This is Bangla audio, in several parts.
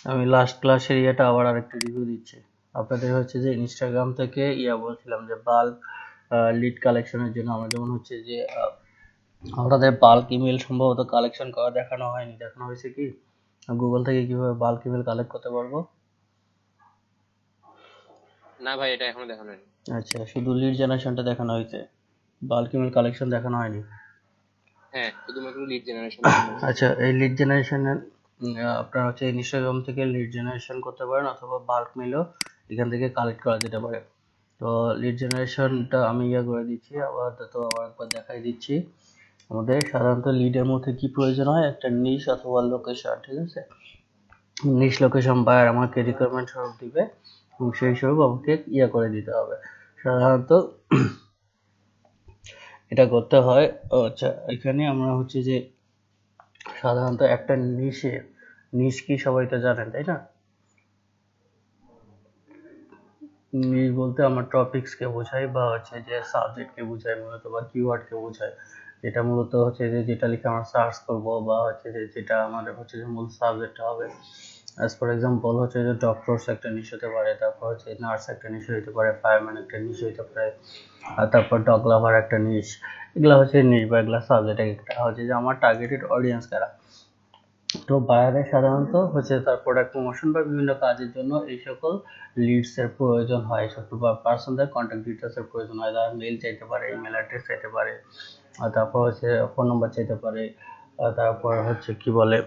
আমি লাস্ট ক্লাসের ইয়েটা আবার আরেকটা রিভিউ দিচ্ছি আপনাদের। হচ্ছে যে ইনস্টাগ্রাম থেকে বলছিলাম যে বাল্ক লিড কালেকশনের জন্য আমরা যেমন হচ্ছে যে আপনাদের বাল্ক ইমেল সম্ভবত কালেকশন করা দেখানো হয়নি। দেখানো হয়েছে কি গুগল থেকে কিভাবে বাল্ক ইমেল কালেক্ট করতে পারবো? না ভাই, এটা এখনো দেখানো হয়নি। আচ্ছা, শুধু লিড জেনারেশনটা দেখানো হয়েছে, বাল্ক ইমেল কালেকশন দেখানো হয়নি। হ্যাঁ, শুধুমাত্র লিড জেনারেশন। আচ্ছা, এই লিড জেনারেশনের আপনার হচ্ছে ইনস্টাগ্রাম থেকে লিড জেনারেশন করতে পারেন অথবা বাল্ক মেলও এখান থেকে কালেক্ট করা যেতে পারে। তো লিড জেনারেশনটা আমি করে দিচ্ছি আবার, তো আবার একবার দেখাই দিচ্ছি। আমাদের সাধারণত লিডের মধ্যে কি প্রয়োজন হয়, একটা নিশ অথবা লোকেশন, ঠিক আছে? নিশ লোকেশন বায়ার আমাকে রিকোয়ারমেন্ট স্বরূপ দিবে এবং সেই স্বরূপ আমাকে করে দিতে হবে সাধারণত। এটা করতে হয়। আচ্ছা, এখানে আমরা হচ্ছে যে সাধারণত একটা নিশ কি সবাই তো জানেন, তাই না? নিশ বলতে আমার টপিকস কে বোঝায় বা হচ্ছে যে সাবজেক্ট কে বোঝায় মূলত, বা কিওয়ার্ড কে বোঝায়। যেটা মূলত হচ্ছে যে যেটা লিখে আমরা সার্চ করব, বা হচ্ছে যে যেটা আমাদের হচ্ছে যে মূল সাবজেক্ট হবে। অ্যাজ ফর এক্সাম্পল হচ্ছে যে ডক্টরস একটা নিশ হতে পারে, তারপর হচ্ছে নার্স একটা নিশ হতে পারে, ফায়ারম্যান একটা নিশ হতে পারে, আর তারপর ডগ লাভার একটা নিশ। এগুলা হচ্ছে নিশ বা এগুলা সাবজেক্ট। একটা হচ্ছে যে আমার টার্গেটেড অডিয়েন্স কারা। তো বায়ারে সাধারণত হচ্ছে তার প্রোডাক্ট প্রমোশন বা বিভিন্ন কাজের জন্য এই সকল লিডস এর প্রয়োজন হয়, সকল পার্সনদের কন্ট্যাক্ট ডিটেলস এর প্রয়োজন হয়। তারা মেল চাইতে পারে, ইমেল অ্যাড্রেস চাইতে পারে, আর তারপর হচ্ছে ফোন নাম্বার চাইতে পারে, আর তারপর হচ্ছে কি বলে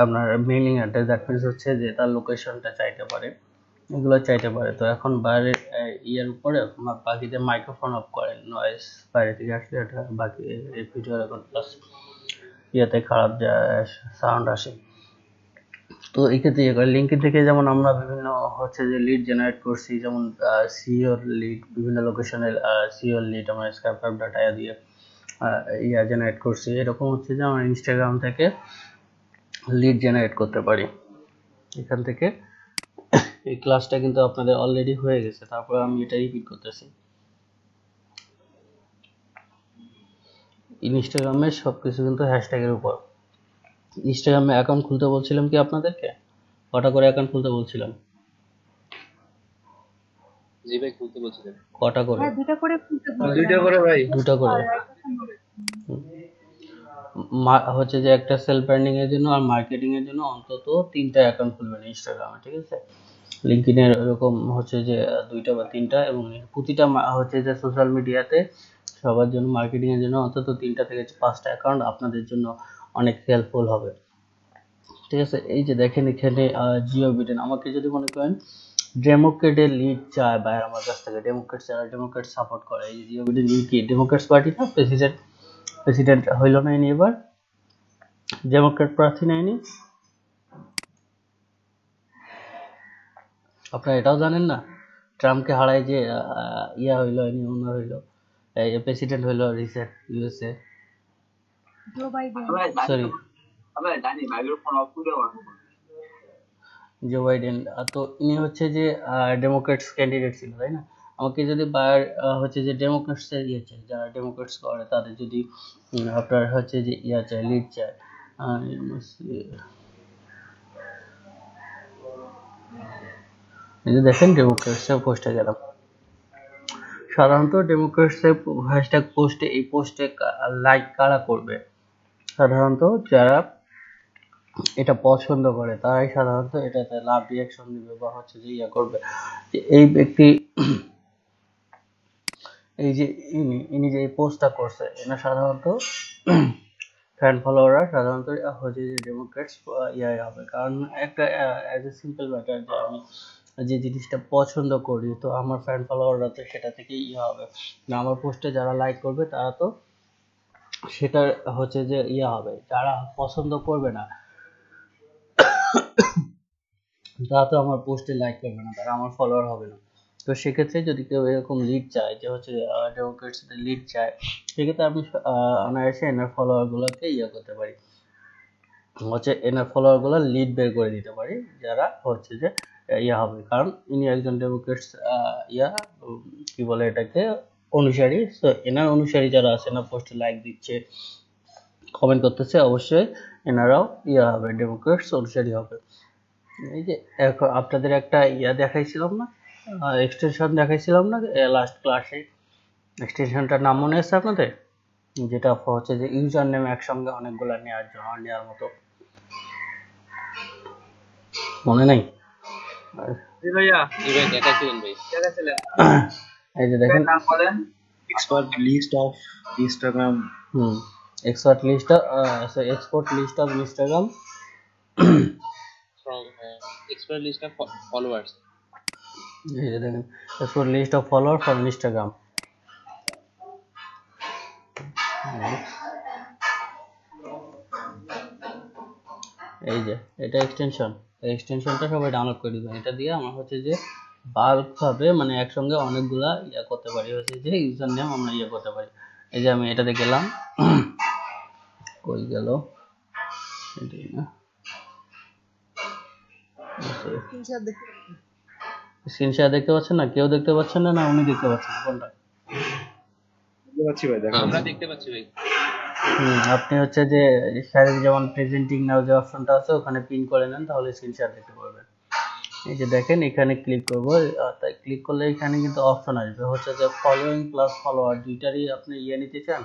আপনার মেইলিং অ্যাড্রেস, দ্যাট মিনস হচ্ছে যে তার লোকেশনটা চাইতে পারে, এগুলো চাইতে পারে। তো এখন বাইরের ইয়ের উপরে বাকিদের মাইক্রোফোন অফ করেন, নয়েজ বাইরে থেকে আসলে এটা বাকি এই ভিডিও রেকর্ড প্লাস ইয়েতে খারাপ সাউন্ড আসে। তো এই ক্ষেত্রে লিঙ্কডইন থেকে যেমন আমরা বিভিন্ন হচ্ছে যে লিড জেনারেট করছি, যেমন সিওর লিড, বিভিন্ন লোকেশনের সিওর লিড আমরা স্ক্যাপ ডাটা দিয়ে জেনারেট করছি। এরকম হচ্ছে যে আমরা ইনস্টাগ্রাম থেকে লিড জেনারেট করতে পারি। এখান থেকে এই ক্লাসটা কিন্তু আপনাদের অলরেডি হয়ে গেছে, তারপরে আমি এটা রিপিট করতেছি। ইনস্টাগ্রামের সবকিছু কিন্তু হ্যাশট্যাগের উপর। ইনস্টাগ্রামে অ্যাকাউন্ট খুলতে বলছিলাম কি আপনাদেরকে, কটা করে অ্যাকাউন্ট খুলতে বলছিলাম? জি ভাই, খুলতে বলছিলেন। কটা করে? হ্যাঁ, দুটা করে খুলতে বলছিলাম। দুইটা করে ভাই। দুটা করে। হচ্ছে যে একটা সেলফ ব্র্যান্ডিং এর জন্য আর মার্কেটিং এর জন্য অন্তত 3টা অ্যাকাউন্ট খুলবেন ইনস্টাগ্রামে, ঠিক আছে? লিঙ্কডইনের এরকম হচ্ছে যে 2টা বা 3টা, এবং প্রতিটা হচ্ছে যে সোশ্যাল মিডিয়াতে সবার জন্য মার্কেটিং এর জন্য অন্তত 3টা থেকে 5টা অ্যাকাউন্ট আপনাদের জন্য অনেক হেল্পফুল হবে, ঠিক আছে? এই যে দেখেন এখানে জিও বিটেন, আমাকে যদি মনে করেন ডেমোক্রেটের লিড চায় বাইরে আমার কাছ থেকে, ডেমোক্রেট যারা ডেমোক্রেট সাপোর্ট করে, এই জিও বিটেন লিড কি ডেমোক্রেটস পার্টি না? প্রেসিডেন্ট হইল না ইনি এবার? ডেমোক্রেট প্রার্থী নেয়নি? আপনারা এটাও জানেন না? ট্রাম্পকে হারায় যে হইলো, ইনি ওনার হইলো, প্রেসিডেন্ট হইলো recent USA, Joe Biden. Sorry Joe Biden. তো ইনি হচ্ছে যে ডেমোক্রেটস ক্যান্ডিডেট ছিল, তাই না? আমাকে যদি বায়ার হচ্ছে যে ডেমোক্রেটস এর চাই, যারা ডেমোক্রেটস করে তাদের যদি আপনার হচ্ছে যে চাই, লিড চাই, এই যে দেখেন ডেমোক্রেটস এর পোস্টে গেলাম। সাধারণত ডেমোক্রেটস এর হ্যাশট্যাগ পোস্টে, এই পোস্টে লাইক কারা করবে? সাধারণত যারা এটা পছন্দ করে তারাই সাধারণত এটাতে লাভ রিয়াকশন দিবে বা হচ্ছে যে করবে। যে এই ব্যক্তি, এই যে ইনি যে এই পোস্টটা করছে, এনা সাধারণত ফ্যান ফলোয়াররা সাধারণত হচ্ছে যে ডেমোক্রেটস হবে। কারণ একটা অ্যাজ এ সিম্পল ম্যাটার, যে আমি যে জিনিসটা পছন্দ করি তো আমার ফ্যান ফলোয়াররা তো সেটা থেকে হবে না। আমার পোস্টে যারা লাইক করবে তারা তো সেটা হচ্ছে যে হবে, যারা পছন্দ করবে না তারা তো আমার পোস্টে লাইক করবে না, তারা আমার ফলোয়ার হবে না। তো সেক্ষেত্রে যদি কেউ এরকম লিড চায়, যে হচ্ছে ডেমোক্রেটস লিড চায়, সেক্ষেত্রে আমি অনায়াসে এনার ফলোয়ার গুলোকে করতে পারি, হচ্ছে এনার ফলোয়ার গুলো লিড বের করে দিতে পারি, যারা হচ্ছে যে হবে। কারণ ইনি একজন ডেমোক্রেটস কি বলে এটাকে অনুসারী। তো এনার অনুসারী যারা আছে, এনার পোস্টে লাইক দিচ্ছে, কমেন্ট করতেছে, অবশ্যই এনারাও ইয়া হবে, ডেমোক্রেটস অনুসারী হবে। এই যে এখন আপনাদের একটা ইয়া দেখাইছিলাম না, এক্সটেনশন দেখাইছিলাম না লাস্ট ক্লাসে, এক্সটেনশনটার নাম মনে আছে আপনাদের? যেটা হচ্ছে যে ইউজার নেম একসঙ্গে অনেকগুলা নেওয়ার মতো, মনে নাই? জি ভাইয়া, জি ভাই দেখাচ্ছিলেন ভাই। দেখাচ্ছিলেন। এই যে দেখেন, নাম বলেন। expert list of Instagram. export list of Instagram From expert list of followers. এই যে দেখেন, export list of follower from Instagram। এই যে এটা এক্সটেনশন, এই এক্সটেনশনটা সবাই ডাউনলোড করে দিবেন। এটা দিয়ে আমরা হচ্ছে যে বাল্ক ভাবে মানে একসঙ্গে অনেকগুলা ইয়া করতে পারি, হচ্ছে যে ইউজার নেম আমরা ইয়া করতে পারি। এই যে আমি এটাতে গেলাম, কই গেল এটাই না, স্ক্রিনশট দেখতে পাচ্ছেন না? কেউ দেখতে পাচ্ছেন না? না উনি দেখতে পাচ্ছেন? কোনটা? দেখতে পাচ্ছি ভাই, দেখা আমরা যাচ্ছে। দেখতে পাচ্ছি ভাই। আপনি হচ্ছে যে স্যারের যেমন প্রেজেন্টিং নাও যে অপশনটা আছে ওখানে পিন করে নেন, তাহলে স্ক্রিনশট দেখতে পারবেন। এই যে দেখেন এখানে ক্লিক করব, তাই ক্লিক করলে এখানে কিন্তু অপশন আসবে হচ্ছে যে ফলোইং প্লাস ফলোয়ার, দুইটারই আপনি ইয়ে নিতে চান,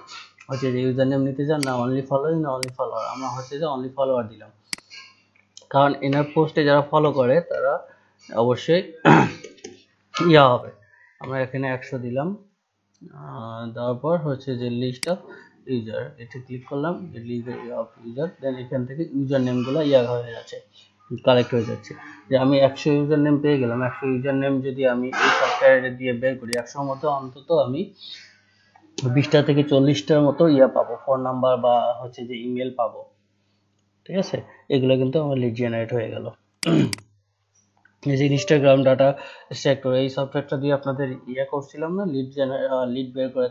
হচ্ছে যে ইউজার নেম নিতে চান, না অনলি ফলোইং না অনলি ফলোয়ার। আমরা হচ্ছে যে অনলি ফলোয়ার দিলাম, কারণ এনার পোস্টে যারা ফলো করে তারা অবশ্যই ইয়া হবে। আমরা এখানে 100 দিলাম, দেওয়ার পর হচ্ছে যে লিস্ট অফ ইউজার, এটা ক্লিক করলাম, লিস্ট অফ ইউজার, দেন এখান থেকে ইউজার নেমগুলো ইয়া হয়ে যাচ্ছে, কালেক্ট হয়ে যাচ্ছে। যে আমি 100 ইউজার নেম পেয়ে গেলাম, 100 ইউজার নেম যদি আমি এই সফটওয়্যারে দিয়ে বের করি, 100 মতো অন্তত আমি 20টা থেকে 40টার মতো ইয়া পাবো, ফোন নাম্বার বা হচ্ছে যে ইমেল পাবো। ঠিক আছে, এগুলো কিন্তু আমার লিড জেনারেট হয়ে গেল। এই যে ইনস্টাগ্রাম ডাটা স্ট্রাকচার, এই সফটওয়্যারটা দিয়ে আপনাদের ইয়া করছিলাম না, লিড বের করে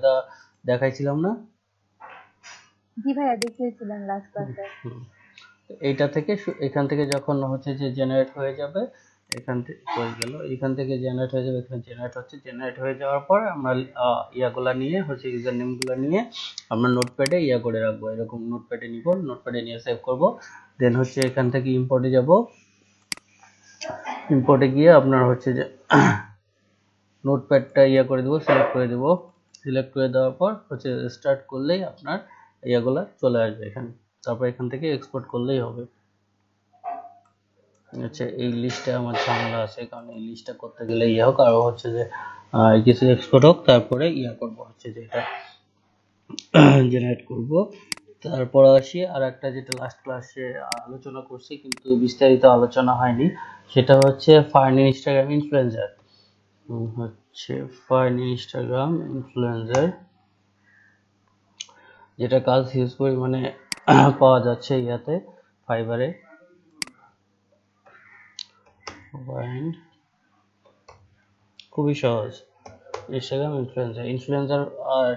দেখাইছিলাম না? জি ভাইয়া, দেখিয়েছিলেন লাস্ট ক্লাসে। এইটা থেকে এখান থেকে যখন হচ্ছে যে জেনারেট হয়ে যাবে, এখান থেকে হয়ে গেল, এখান থেকে জেনারেট হয়ে যাবে, এখানে জেনারেট হচ্ছে, জেনারেট হয়ে যাওয়ার পর আমরা ইয়াগুলা নিয়ে হচ্ছে ইউজার নেমগুলো নিয়ে আমরা নোটপ্যাডে ইয়া করে রাখবো, এরকম নোটপ্যাডে নিব, নোটপ্যাডে নিয়ে সেভ করব। দেন হচ্ছে এখান থেকে ইম্পোর্টে যাব, ইম্পোর্টে গিয়ে আপনার হচ্ছে যে নোটপ্যাডটা ইয়া করে দেবো, সিলেক্ট করে দেবো, সিলেক্ট করে দেওয়ার পর হচ্ছে স্টার্ট করলেই আপনার ইয়াগুলা চলে আসবে এখানে, তারপর এখান থেকে এক্সপোর্ট করলেই হবে। আচ্ছা, এই লিস্টে আমার ঝামেলা আছে, কারণ এই লিস্টটা করতে গেলে ইয়া হোক, আর হচ্ছে যে কিছু এক্সপোর্ট হোক, তারপরে ইয়া করব, হচ্ছে যে এটা জেনারেট করব। তারপর আসি আর একটা, যেটা লাস্ট ক্লাসে আলোচনা করছি কিন্তু বিস্তারিত আলোচনা হয়নি, সেটা হচ্ছে ফাইন ইনস্টাগ্রাম ইনফ্লুয়েন্সার। হচ্ছে ফাইন ইনস্টাগ্রাম ইনফ্লুয়েন্সার, যেটা কাজ হিউজ পরিমাণে পাওয়া যাচ্ছে ইয়াতে, ফাইবারে। খুবই সহজ, ইনস্টাগ্রাম ইনফ্লুয়েন্সার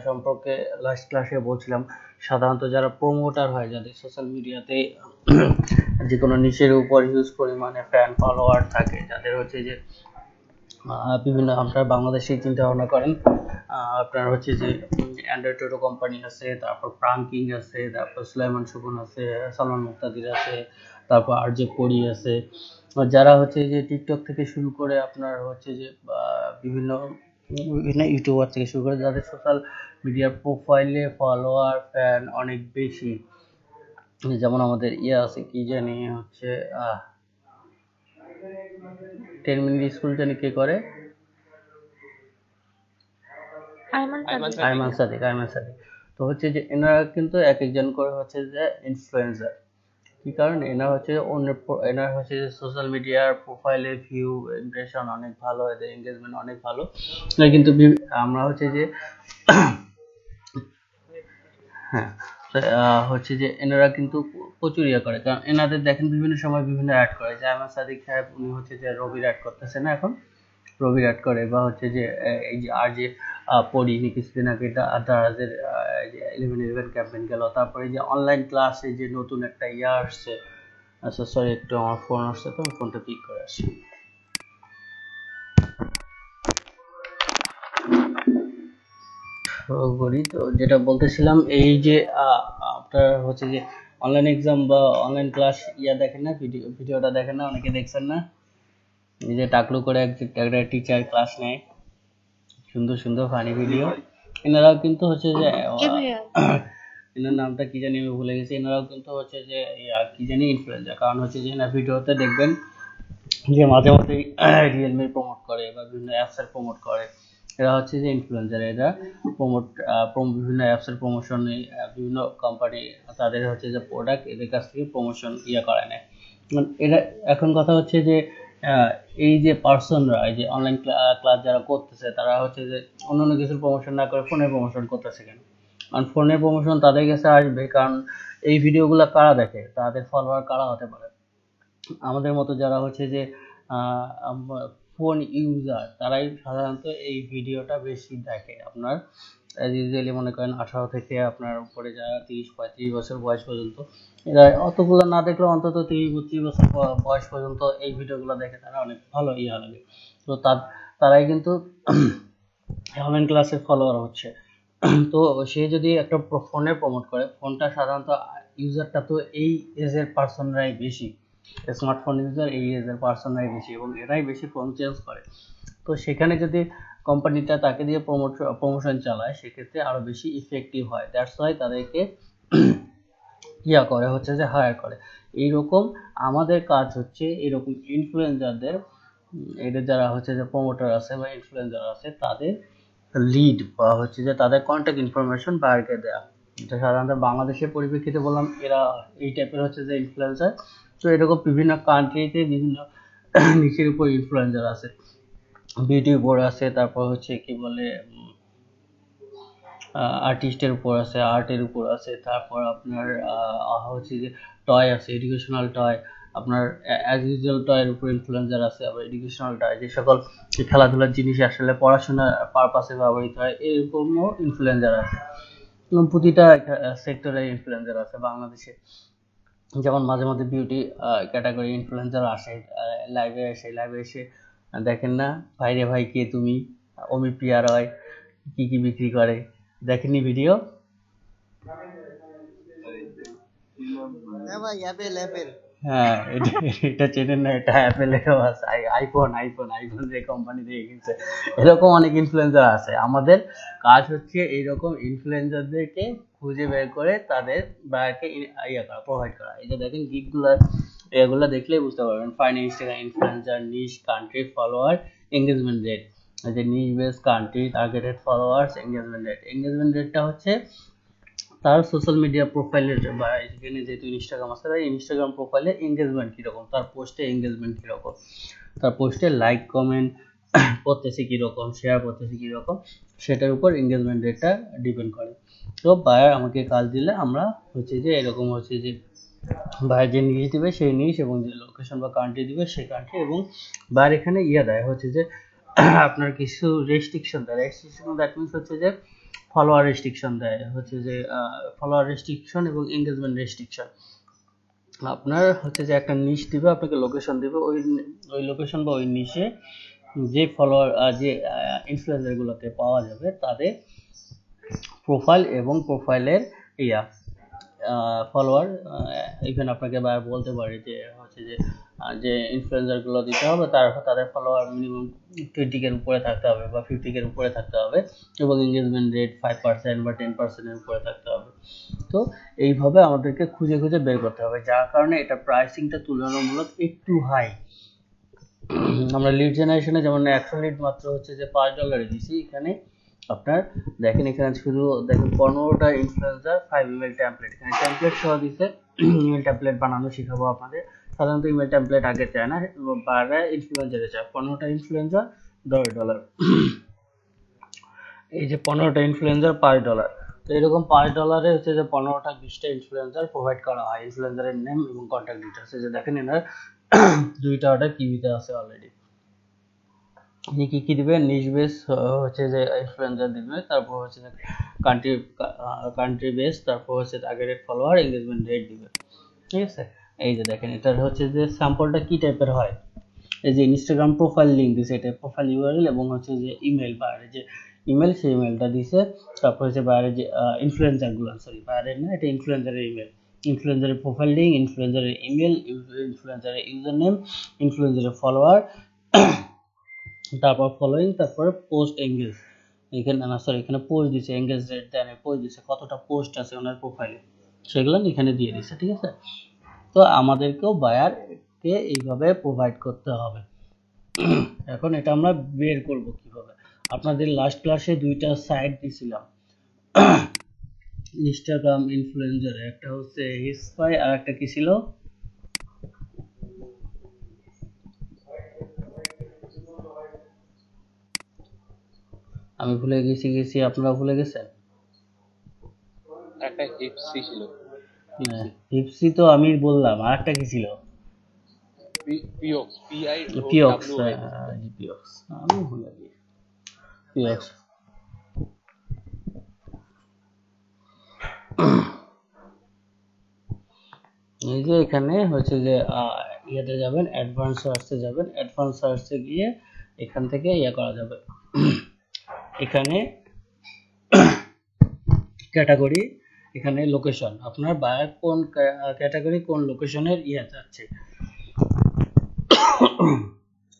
সম্পর্কে লাস্ট ক্লাসে বলছিলাম, সাধারণত যারা প্রমোটার হয়, যাদের সোশ্যাল মিডিয়াতে যে কোনো নিশের উপর হিউজ পরিমাণে ফ্যান ফলোয়ার থাকে, যাদের হচ্ছে যে বিভিন্ন, আপনার বাংলাদেশে চিন্তা ভাবনা করেন, আপনার হচ্ছে যে অ্যান্ড্রয়েড টোটো কোম্পানি আছে, তারপর প্রাঙ্কিং আছে, তারপর সুলাইমান সুকুন আছে, সালমান মুক্তাদির আছে, তারপর আরজে পরি আছে, যারা হচ্ছে যে টিকটক থেকে শুরু করে আপনার হচ্ছে যে বিভিন্ন বিভিন্ন ইউটিউবার থেকে শুরু করে, যাদের সোশ্যাল মিডিয়ার প্রোফাইলে ফলোয়ার ফ্যান অনেক বেশি। যেমন আমাদের ইয়ে আছে, কি জানি হচ্ছে 10 মিনিট স্কুল জানি কে করে, আইমান সাদিক। তো হচ্ছে যে এনারা কিন্তু এক একজন করে হচ্ছে যে ইনফ্লুয়েন্সার। কি কারণ? এনারা হচ্ছে এনার হচ্ছে যে সোশ্যাল মিডিয়ার প্রোফাইলে ভিউ ইমপ্রেশন অনেক ভালো, এদের এঙ্গেজমেন্ট অনেক ভালো, কিন্তু আমরা হচ্ছে যে হ্যাঁ, হচ্ছে যে এনারা কিন্তু প্রচুর ইয়ে করে, কারণ এনাদের দেখেন বিভিন্ন সময় বিভিন্ন অ্যাড করে, যে আইমান সাদিক সাহেব উনি হচ্ছে যে রবির অ্যাড করতেছে না এখন, রবির অ্যাড করে, বা হচ্ছে যে এই যে আর যে পড়িনি কিছুদিন আগে দারাজের 11/11 ক্যাম্পেইন গেল, তারপরে যে অনলাইন ক্লাসে যে নতুন একটা ইয়ে আসছে। আচ্ছা সরি, একটু আমার ফোন আসছে, তো আমি ফোনটা পিক করে আসি। করি তো, যেটা বলতেছিলাম, এই যে আপনার হচ্ছে যে অনলাইন এক্সাম বা অনলাইন ক্লাস দেখেন না, ভিডিওটা দেখেন না, অনেকে দেখছেন না, এই যে টাকলু করে একটা টিচার ক্লাস নেয়, সুন্দর সুন্দর ফানি ভিডিও। এনারাও কিন্তু হচ্ছে যে এনার নামটা কি জানি আমি ভুলে গেছি, এনারাও কিন্তু হচ্ছে যে কি জানি ইনফ্লুয়েন্সার। কারণ হচ্ছে যে এনার ভিডিওতে দেখবেন যে মাঝে মাঝে রিয়েলমি প্রমোট করে বা বিভিন্ন অ্যাপস এর প্রমোট করে। এরা হচ্ছে যে ইনফ্লুয়েন্সার, এরা বিভিন্ন অ্যাপস এর প্রমোশন, বিভিন্ন কোম্পানি তাদের হচ্ছে যে প্রোডাক্ট এদের কাছ থেকে প্রমোশন করে নেয়। এটা এখন কথা হচ্ছে যে এই যে পার্সনরা, এই যে অনলাইন ক্লাস যারা করতেছে, তারা হচ্ছে যে অন্যান্য কিছুর প্রমোশন না করে ফোনের প্রমোশন করতেছে কেন? কারণ ফোনের প্রমোশন তাদের কাছে আসবে, কারণ এই ভিডিওগুলো কারা দেখে, তাদের ফলোয়ার কারা হতে পারে? আমাদের মতো যারা হচ্ছে যে ফোন ইউজার, তারাই সাধারণত এই ভিডিওটা বেশি দেখে। আপনার ইউজুয়ালি মনে করেন 18 থেকে আপনার উপরে যারা 30-35 বছর বয়স পর্যন্ত, এরা অতগুলো না দেখলেও অন্তত 30-32 বছর বয়স পর্যন্ত এই ভিডিওগুলো দেখে, তারা অনেক ভালো লাগে। তো তারাই কিন্তু অনলাইন ক্লাসের ফলোয়ার হচ্ছে। তো সে যদি একটা ফোনে প্রমোট করে, ফোনটা সাধারণত ইউজারটা তো এই এজের পার্সনরাই বেশি, স্মার্টফোন ইউজার এই এজের পার্সনরাই বেশি, এবং এরাই বেশি ফোন চেঞ্জ করে। তো সেখানে যদি কোম্পানিটা তাকে দিয়ে প্রমোশন চালায়, সেক্ষেত্রে আরো বেশি ইফেক্টিভ হয়। দ্যাটস ওয়াই তাদেরকে করে হচ্ছে যে হায়ার করে। এইরকম আমাদের কাজ হচ্ছে এরকম ইনফ্লুয়েন্সারদের, এদের যারা হচ্ছে যে প্রমোটার আছে বা ইনফ্লুয়েন্সার আছে, তাদের লিড বা হচ্ছে যে তাদের কন্ট্যাক্ট ইনফরমেশন বাইরকে দেয়া। এটা সাধারণত বাংলাদেশের পরিপ্রেক্ষিতে বললাম, এরা এই টাইপের হচ্ছে যে ইনফ্লুয়েন্সার। তো এরকম বিভিন্ন কান্ট্রিতে বিভিন্ন নিচের উপর ইনফ্লুয়েন্সার আছে, বিউটি উপর আছে, তারপর হচ্ছে কি বলে আর্টিস্টের উপর আছে, আর্টের উপর আছে, তারপর আপনার হচ্ছে যে টয় আছে, এডুকেশনাল টয়, আপনার অ্যাজ ইউজুয়াল টয়ের উপর ইনফ্লুয়েন্সার আছে, আবার এডুকেশনাল টয় যে সকল খেলাধুলার জিনিস আসলে পড়াশোনার পারপাসে ব্যবহৃত হয়, এরকমও ইনফ্লুয়েন্সার আছে। এবং প্রতিটা সেক্টরে ইনফ্লুয়েন্সার আছে বাংলাদেশে। যেমন মাঝে মাঝে বিউটি ক্যাটাগরি ইনফ্লুয়েন্সার আসে, লাইভে এসে দেখেন না, ভাই রে ভাই কে তুমি, অমি প্রিয়া রয় কি কি বিক্রি করে, দেখেননি ভিডিও? হ্যাঁ, এটা চেনেন না? এটা অ্যাপেলেরও আছে, আইফোন যে কোম্পানি দিয়ে কিনছে। এরকম অনেক ইনফ্লুয়েন্সার আছে। আমাদের কাজ হচ্ছে এইরকম ইনফ্লুয়েন্সারদেরকে খুঁজে বের করে তাদের বায়ারকে প্রোভাইড করা। এই যে দেখেন এগুলো দেখলেই বুঝতে পারবেন। Find Instagram influencer, niche, country, follower, engagement rate. যে niche base, country, targeted followers, engagement রেটটা হচ্ছে তার সোশ্যাল মিডিয়া প্রোফাইলের, বা এখানে যেহেতু ইনস্টাগ্রাম আছে, তার ইনস্টাগ্রাম প্রোফাইলে এঙ্গেজমেন্ট কীরকম, তার পোস্টে এঙ্গেজমেন্ট কীরকম, তার পোস্টে লাইক কমেন্ট করতেছে কীরকম, শেয়ার করতেছে কীরকম, সেটার উপর এঙ্গেজমেন্ট রেটটা ডিপেন্ড করে। তো বায়ার আমাকে কাজ দিলে আমরা হচ্ছে যে এরকম হচ্ছে যে বায়ার যে নিশ দিবে সেই নিশ, এবং যে লোকেশন বা কান্ট্রি দিবে সেই কান্ট্রি, এবং বায়ার এখানে দেয় হচ্ছে যে আপনার কিছু রেস্ট্রিকশন দেয়। দ্যাট মিনস হচ্ছে যে ফলোয়ার রেস্ট্রিকশন দেয়, হচ্ছে যে ফলোয়ার রেস্ট্রিকশন এবং এঙ্গেজমেন্ট রেস্ট্রিকশন। আপনার হচ্ছে যে একটা নিশ দিবে, আপনাকে লোকেশন দিবে, ওই লোকেশন বা ওই নিশে যে ফলোয়ার যে ইনফ্লুয়েন্সারগুলোকে পাওয়া যাবে, তাদের প্রোফাইল এবং প্রোফাইলের ফলোয়ার, ইভেন আপনাকে বলতে পারে যে হচ্ছে যে ইনফ্লুয়েন্সারগুলো দিতে হবে, তাদের ফলোয়ার মিনিমাম 20 উপরে থাকতে হবে বা 50 উপরে থাকতে হবে, এবং এঙ্গেজমেন্ট রেট 5% বা 10% উপরে থাকতে হবে। তো এইভাবে আমাদেরকে খুঁজে বের করতে হবে, যার কারণে এটা প্রাইসিংটা তুলনামূলক একটু হাই। আমরা লিড জেনারেশনে যেমন 100 লিড মাত্র হচ্ছে যে $5 দিছি, এখানে আপনার দেখেন, এখানে শুধু দেখেন 15টা ইনফ্লুয়েন্সার 5 ইমেল টেমপ্লেট, এখানে টেমপ্লেট সহ দিছে। ইমেল টেমপ্লেট বানানো শেখাবো আপনাদের। সাধারণত ইমেল টেমপ্লেট আগে চায় না, বাইরে ইনফ্লুয়েন্সারে চায়। 15টা ইনফ্লুয়েন্সার $10। এই যে 15টা ইনফ্লুয়েন্সার $5। তো এরকম $5 হচ্ছে যে 15টা 20টা ইনফ্লুয়েন্সার প্রোভাইড করা হয়। ইনফ্লুয়েন্সারের নেম এবং কন্ট্যাক্ট ডিটেইলস, যে দেখেন এনার 2টা অর্ডার কিউতে আছে অলরেডি। কি দিবে, নিশ বেস হচ্ছে যে ইনফ্লুয়েন্সার দিবে, তারপর হচ্ছে যে কান্ট্রি বেস, তারপর হচ্ছে টার্গেটেড ফলোয়ার, এঙ্গেজমেন্ট রেট দিবে। ঠিক আছে, এই যে দেখেন এটা হচ্ছে যে স্যাম্পলটা কি টাইপের হয়। এই যে ইনস্টাগ্রাম প্রোফাইল লিংক দিছে, এটা প্রোফাইল ইউআরএল এবং হচ্ছে যে ইমেল, বা যে ইমেল, সেই ইমেলটা দিছে। তারপর হচ্ছে বাইরে যে ইনফ্লুয়েন্সারগুলো, সরি বাইরের না, এটা ইনফ্লুয়েন্সারের ইমেল, ইনফ্লুয়েন্সারের প্রোফাইল লিঙ্ক, ইনফ্লুয়েন্সারের ইমেল, ইনফ্লুয়েন্সারের ইউজার নেম, ইনফ্লুয়েন্সারের ফলোয়ার, তারপর ফলোইং, তারপরে পোস্ট এঙ্গেজ। এখানে না সরি, এখানে পোস্ট দিছে, এঙ্গেজ রেট দেয়, পোস্ট দিছে, কতটা পোস্ট আছে ওনার প্রোফাইলে সেগুলো এখানে দিয়ে দিছে, ঠিক আছে। তো আমাদেরকেও বায়ারকে এইভাবে প্রোভাইড করতে হবে। এখন এটা আমরা বের করব কিভাবে? আপনাদের লাস্ট ক্লাসে দুইটা সাইট দিছিলাম, ইনস্টাগ্রাম ইনফ্লুয়েন্সার, একটা হচ্ছে হিসপাই আর একটা কি ছিল, আমি ভুলে গেছি, আপনারা ভুলে গেছেন? একটা হিপসি ছিল, হিপসি তো আমি বললাম, আর একটা কি ছিল? পিওক্স, পিআই পিওক্স, ডব্লিউ আই। পিওক্স, আমি ভুলে গেছি, পিওক্স। এই যে এখানে হচ্ছে যে ইয়েতে যাবেন, অ্যাডভান্স সার্চে যাবেন, অ্যাডভান্স সার্চে গিয়ে এখান থেকে ইয়ে করা যাবে, এখানে ক্যাটাগরি, এখানে লোকেশন, আপনার বায়ার কোন ক্যাটাগরি কোন লোকেশনের ইয়ে চাচ্ছে,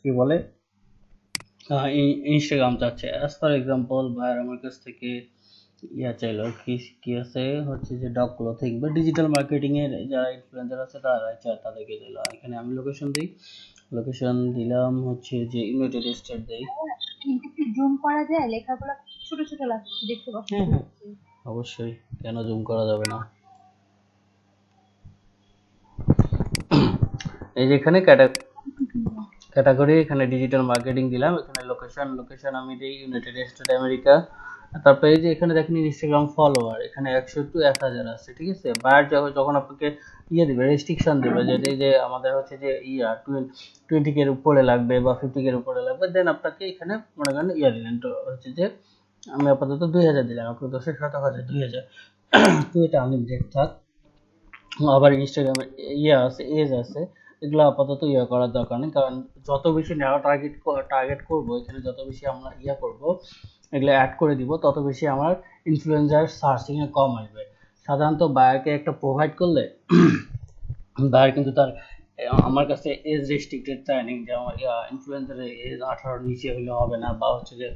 কি বলে, ইনস্টাগ্রাম চাচ্ছে। অ্যাজ ফর এক্সাম্পল বায়ার আমার কাছ থেকে ইয়া চাইলো, কি আছে হচ্ছে যে ডগ ক্লথিং বা ডিজিটাল মার্কেটিং এর যারা ইনফ্লুয়েন্সার আছে তারা চায়, তাদেরকে দিল। এখানে আমি লোকেশন দিই, লোকেশন দিলাম হচ্ছে যে ইউনাইটেড স্টেট দেই। একটু জুম করা যায়, লেখাগুলো ছোট ছোট লাগছে দেখতে পাচ্ছি। অবশ্যই, কেন জুম করা যাবে না। এই যে এখানে ক্যাটাগরি, এখানে ডিজিটাল মার্কেটিং দিলাম, এখানে লোকেশন আমি দিই ইউনাইটেড স্টেট আমেরিকা। তারপরে এই যে এখানে দেখেন ইনস্টাগ্রাম ফলোয়ার, এখানে 100 টু 1000 আছে, ঠিক আছে। বায়ার যখন আপনাকে ইয়ে দিবে, রেস্ট্রিকশন দিবে, যে এই যে আমাদের হচ্ছে যে 20 কে উপরে লাগবে বা 50 কে উপরে লাগবে, দেন আপনাকে এখানে মনে করেন ইয়ে দিলেন, তো হচ্ছে যে আমি আপাতত 2000 দিলাম, আপনার 10 শতক আছে 2000, তো এটা আনলিমিটেড থাক। আবার ইনস্টাগ্রামে ইয়ে আছে, এজ আছে, এগুলো আপাতত ইয়ে করার দরকার নেই, কারণ যত বেশি ন্যারো টার্গেট করব, এখানে যত বেশি আমরা ইয়ে করব, এগুলো অ্যাড করে দিব, তত বেশি আমার ইনফ্লুয়েন্সার সার্চিং এ কম আসবে। সাধারণত বায়ারকে একটা প্রোভাইড করলে বায়ার কিন্তু তার আমার কাছে এজ রেস্ট্রিক্টেড চায় না, যে আমার ইনফ্লুয়েন্সারের এজ 18 নিচে হলে হবে না, বা হচ্ছে যে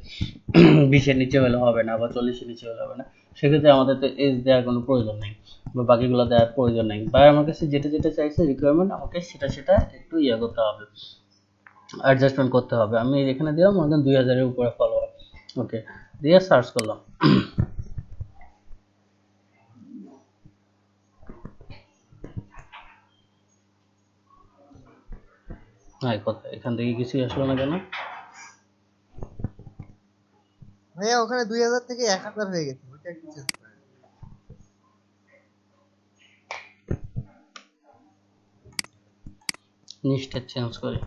20 নিচে হলে হবে না, বা 40 নিচে হলে হবে না। সেক্ষেত্রে আমাদের তো এজ দেওয়ার কোনো প্রয়োজন নেই, বা বাকিগুলো দেওয়ার প্রয়োজন নেই। বায়ার আমার কাছে যেটা চাইছে রিকোয়ারমেন্ট, আমাকে সেটা একটু ইয়ে করতে হবে, অ্যাডজাস্টমেন্ট করতে হবে। আমি এখানে দিলাম মনে করেন 2000 এর উপরে ফলোয়ার, ওকে, দিয়ে সার্চ করলাম। হ্যাঁ, কথা এখান থেকে কিছুই আসলো না কেন? ভাইয়া ওখানে 2000 থেকে 1000 হয়ে গেছে, ওটা একটু চেঞ্জ করে। নিচটা চেঞ্জ করে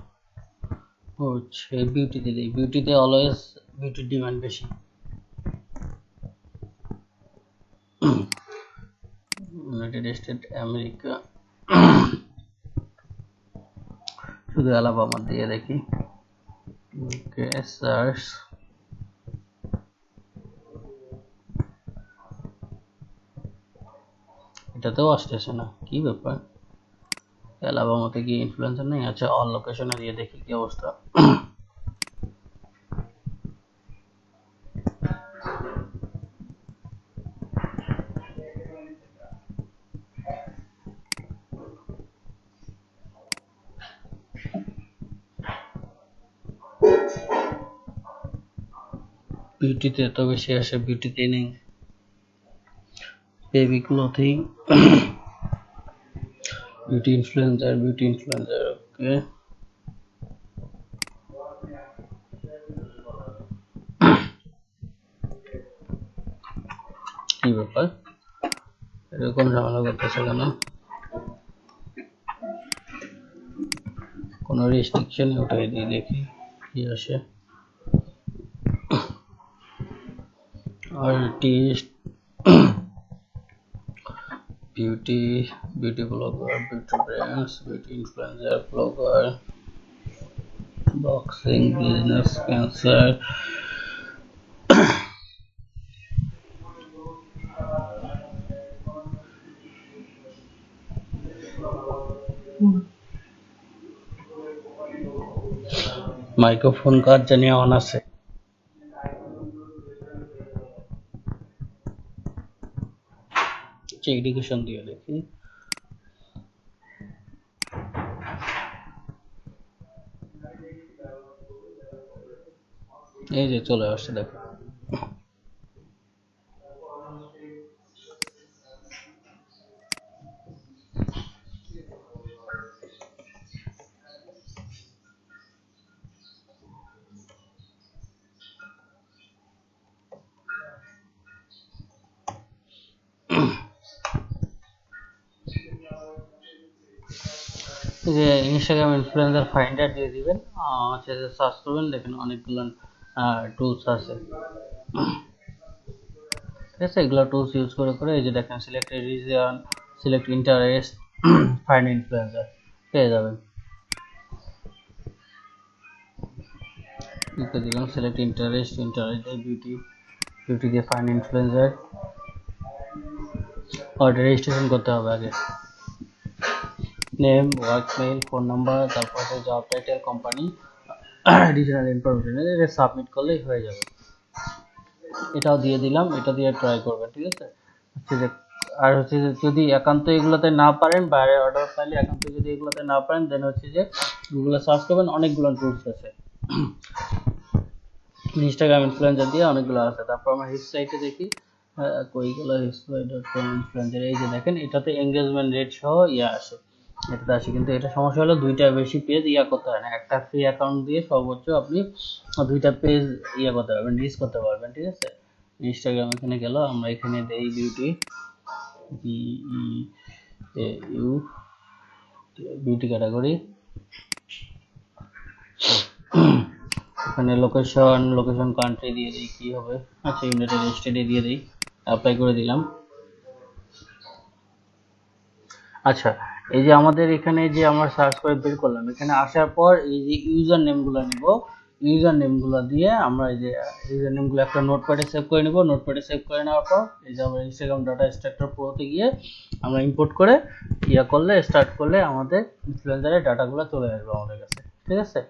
হচ্ছে বিউটিতে দিই, বিউটিতে অলওয়েজ বিউটির ডিমান্ড বেশি। ইউনাইটেড স্টেট আমেরিকা, শুধু অ্যালাবামা দিয়ে দেখি, ওকে সার্চ, এটাতেও আসতেছে না, কি ব্যাপার? অ্যালাবামাতে কি ইনফ্লুয়েন্সার নেই? আচ্ছা, অল লোকেশনে দিয়ে দেখি কি অবস্থা। বিউটিতে এত বেশি আসে, বিউটিতে নেই। বেবি ক্লোথিং, বিউটি ইনফ্লুয়েন্সার, ওকে। কি ব্যাপার, এরকম ঝামেলা করতেছে কেন? কোন রেস্ট্রিকশন উঠাই দিয়ে দেখি কি আসে। Artist, beauty blogger, beauty brands, beauty influencer, blogger, boxing, business, cancer, microphone কার জানি অন আছে। এডুকেশন দিয়ে দেখি। এই যে চলে আসছে দেখো। এই যে ইনস্টাগ্রাম ইনফ্লুয়েন্সার ফাইন্ডার দিয়ে দিবেন, হচ্ছে যে সার্চ করবেন, দেখেন অনেকগুলো টুলস আছে, ঠিক আছে। এগুলো টুলস ইউজ করে করে এই যে দেখেন select region, select interest, find influencer পেয়ে যাবেন। লিখে দিলাম select interest, interest beauty, beauty দিয়ে ফাইন্ড ইনফ্লুয়েন্সার। অর্ডার রেজিস্ট্রেশন করতে হবে আগে, name, work mail, phone number, তারপর job title, company, regional information, এটা সাবমিট করলেই হয়ে যাবে। এটাও দিয়ে দিলাম, এটা দিয়ে ট্রাই করবেন, ঠিক আছে। হচ্ছে যে আর হচ্ছে যে যদি একান্ত এগুলোতে না পারেন, বাইরে অর্ডার পাইলে একান্ত যদি এগুলোতে না পারেন, দেন হচ্ছে যে গুগলে সার্চ করবেন, অনেকগুলো টুলস আছে ইনস্টাগ্রাম ইনফ্লুয়েন্সার দিয়ে অনেকগুলো আছে। তারপর আমরা হিট সাইটে দেখি, কইগুলো হিটসাইট.com ইনফ্লুয়েন্সার, এই যে দেখেন এটাতে এঙ্গেজমেন্ট রেট সহ আসে, এটাতে আসে। কিন্তু এটা সমস্যা হলো দুইটা বেশি পেজ করতে হয় না, একটা ফ্রি অ্যাকাউন্ট দিয়ে সর্বোচ্চ আপনি দুইটা পেজ করতে পারবেন, রিচ করতে পারবেন, ঠিক আছে। ইনস্টাগ্রাম এখানে গেল, আমরা এখানে দেই বিউটি, ইউ বিউটি ক্যাটাগরি, এখানে লোকেশন কান্ট্রি দিয়ে দিই, কি হবে, আচ্ছা ইউনাইটেড স্টেটে দিয়ে দিই, অ্যাপ্লাই করে দিলাম। আচ্ছা, এই যে আমাদের এখানে যে আমরা সার্চ করে বের করলাম, এখানে আসার পর এই যে ইউজার নেমগুলো নিব, ইউজার নেমগুলো দিয়ে আমরা এই যে ইউজার নেমগুলো একটা নোটপ্যাডে সেভ করে নিব। নোটপ্যাডে সেভ করে নেওয়ার পর এই যে আমরা ইনস্টাগ্রাম ডাটা এক্সট্রাক্টর প্রোতে গিয়ে আমরা ইম্পোর্ট করে করলে স্টার্ট করলে আমাদের ইনফ্লুয়েন্সারের ডাটাগুলো চলে আসবে আমাদের কাছে, ঠিক আছে।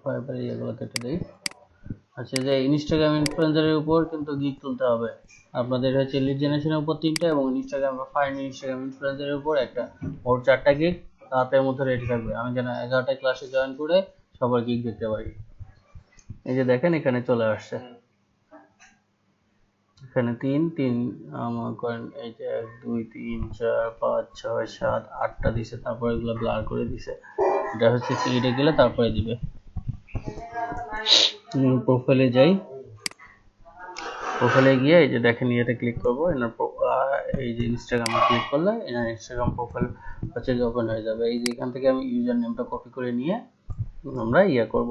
ফাইবারে এগুলো কেটে দেই। আচ্ছা, যে ইনস্টাগ্রাম ইনফ্লুয়েন্সারের উপর কিন্তু গিগ তুলতে হবে আপনাদের, হচ্ছে লিড জেনারেশনের উপর 3টা এবং ইনস্টাগ্রাম বা ফাইন্ড ইনস্টাগ্রাম ইনফ্লুয়েন্সারের উপর একটা, মোট 4টা গিগ রাতের মধ্যে রেডি থাকবে, আমি যেন 11টায় ক্লাসে জয়েন করে সবার গিগ দেখতে পারি। এই যে দেখেন এখানে চলে আসছে, এখানে 3 আমার করেন, এই যে 1 2 3 4 5 6 7 8টা দিছে, তারপর এগুলো ব্লার করে দিছে। এটা হচ্ছে সিলেক্টে গেলে তারপরে দিবে। প্রোফাইলে যাই, প্রোফাইলে গিয়ে এই যে দেখেন এটা ক্লিক করবো, এই যে ইনস্টাগ্রামে ক্লিক করলে এনার ইনস্টাগ্রাম প্রোফাইল হচ্ছে যে ওপেন হয়ে যাবে। এই যে এখান থেকে আমি ইউজার নেমটা কপি করে নিয়ে আমরা করব,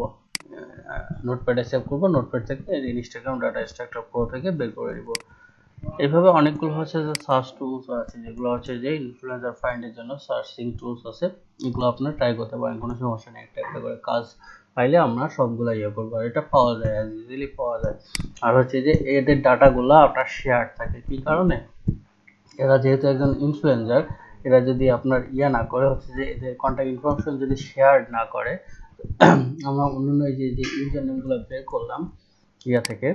নোটপ্যাডে সেভ করব, নোটপ্যাড থেকে ইনস্টাগ্রাম ডাটা এক্সট্রাক্টর প্রো থেকে বের করে দিব। এইভাবে অনেকগুলো হচ্ছে যে সার্চ টুলস আছে, যেগুলো হচ্ছে যে ইনফ্লুয়েন্সার ফাইন্ডের জন্য সার্চিং টুলস আছে, এগুলো আপনারা ট্রাই করতে পারেন, কোনো সমস্যা নেই। একটা একটা করে কাজ পাইলে আমরা সবগুলো করবো, আর এটা পাওয়া যায়, ইজিলি পাওয়া যায়। আর হচ্ছে যে এদের ডাটাগুলো আপনার শেয়ার থাকে, কি কারণে, এরা যেহেতু একজন ইনফ্লুয়েন্সার, এরা যদি আপনার না করে, হচ্ছে যে এদের কন্ট্যাক্ট ইনফরমেশন যদি শেয়ার না করে, আমরা অন্যান্য যে ইউজার নেমগুলো বের করলাম থেকে,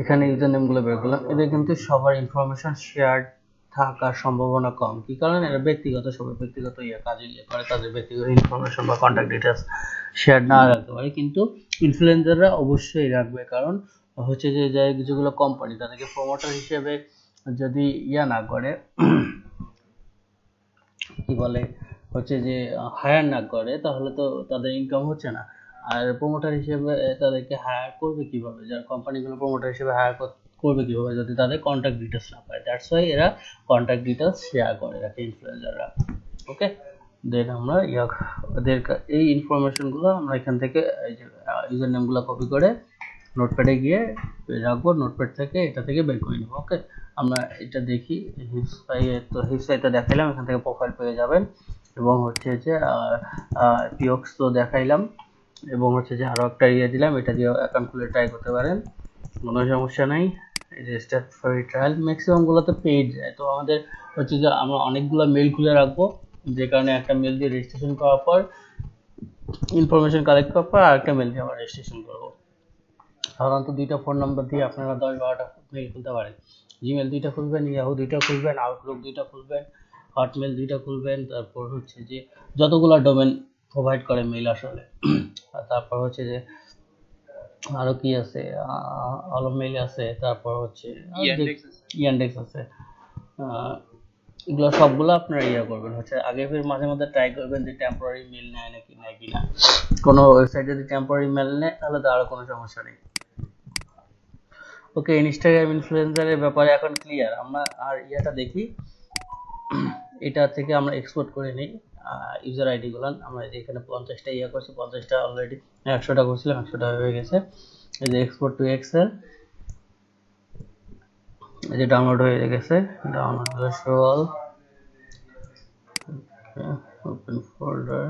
এখানে ইউজার নেমগুলো বের করলাম, এদের কিন্তু সবার ইনফরমেশন শেয়ার থাকার সম্ভাবনা কম। কি কারণে, এরা ব্যক্তিগত, সবাই ব্যক্তিগত কাজে করে, তাদের ব্যক্তিগত ইনফরমেশন বা কন্ট্যাক্ট ডিটেলস শেয়ার না রাখতে পারে, কিন্তু ইনফ্লুয়েন্সাররা অবশ্যই রাখবে। কারণ হচ্ছে যে যেগুলো কোম্পানি তাদেরকে প্রমোটার হিসেবে যদি না করে, কি বলে, হচ্ছে যে হায়ার না করে, তাহলে তো তাদের ইনকাম হচ্ছে না। আর প্রমোটার হিসেবে তাদেরকে হায়ার করবে কিভাবে, যারা কোম্পানিগুলো প্রমোটার হিসেবে হায়ার করবে কিভাবে, যদি তাদের কন্ট্যাক্ট ডিটেলস না পায়। দ্যাটস ওয়াই এরা কন্ট্যাক্ট ডিটেলস শেয়ার করে রাখে ইনফ্লুয়েন্সাররা। ওকে, দেন আমরা ওদের এই ইনফরমেশনগুলো আমরা এখান থেকে এই যে ইউজার নেমগুলো কপি করে নোটপ্যাডে গিয়ে রাখবো, নোটপ্যাড থেকে এটা থেকে বের করে নেবো। ওকে, আমরা এটা দেখি, হিপসাইটে দেখাইলাম, এখান থেকে প্রোফাইল পেয়ে যাবেন, এবং হচ্ছে যে পিওক্স তো দেখাইলাম, এবং হচ্ছে যে আরো একটা দিলাম, এটা দিয়ে অ্যাকাউন্ট খুলে ট্রাই করতে পারেন, কোনো সমস্যা নাই। রেজিস্টার্ড ফ্রি ট্রায়াল ম্যাক্সিমাম গুলোতে পেইড যায়। তো আমাদের হচ্ছে যে আমরা অনেকগুলো মেল খুলে রাখবো, যে কারণে একটা মেল দিয়ে রেজিস্ট্রেশন করার পর ইনফরমেশন কালেক্ট করার পর আরেকটা মেল দিয়ে আমরা রেজিস্ট্রেশন করবো। সাধারণত 2টা ফোন নাম্বার দিয়ে আপনারা 10-12টা মেল খুলতে পারেন। জিমেল 2টা খুলবেন, ইয়াহু 2টা খুলবেন, আউটলুক 2টা খুলবেন, হটমেল 2টা খুলবেন, তারপর হচ্ছে যে যতগুলো ডোমেন প্রোভাইড করে মেল আসলে। আর তারপর হচ্ছে যে আরো কি আছে, অল মেল আছে, তারপর হচ্ছে ইয়ান্ডেক্স আছে। এগুলো সবগুলো আপনারা করবেন হচ্ছে আগে ফির মাঝে মধ্যে ট্রাই করবেন যে টেম্পোরারি মেল নেয় নাকি নেয় কিনা। কোনো ওয়েবসাইট যদি টেম্পোরারি মেল নেয় তাহলে তো আরো কোনো সমস্যা নেই। ওকে, ইনস্টাগ্রাম ইনফ্লুয়েন্সারের ব্যাপারে এখন ক্লিয়ার। আমরা আর ইয়াটা দেখি, এটা থেকে আমরা এক্সপোর্ট করে নিই ইউজার আইডি গুলো। আমরা এখানে 50টা করছি, 50টা অলরেডি 100টা করছিলাম, 100টা হয়ে গেছে। এই যে এক্সপোর্ট টু এক্সেল, এই যে ডাউনলোড হয়ে গেছে, download show all, open folder,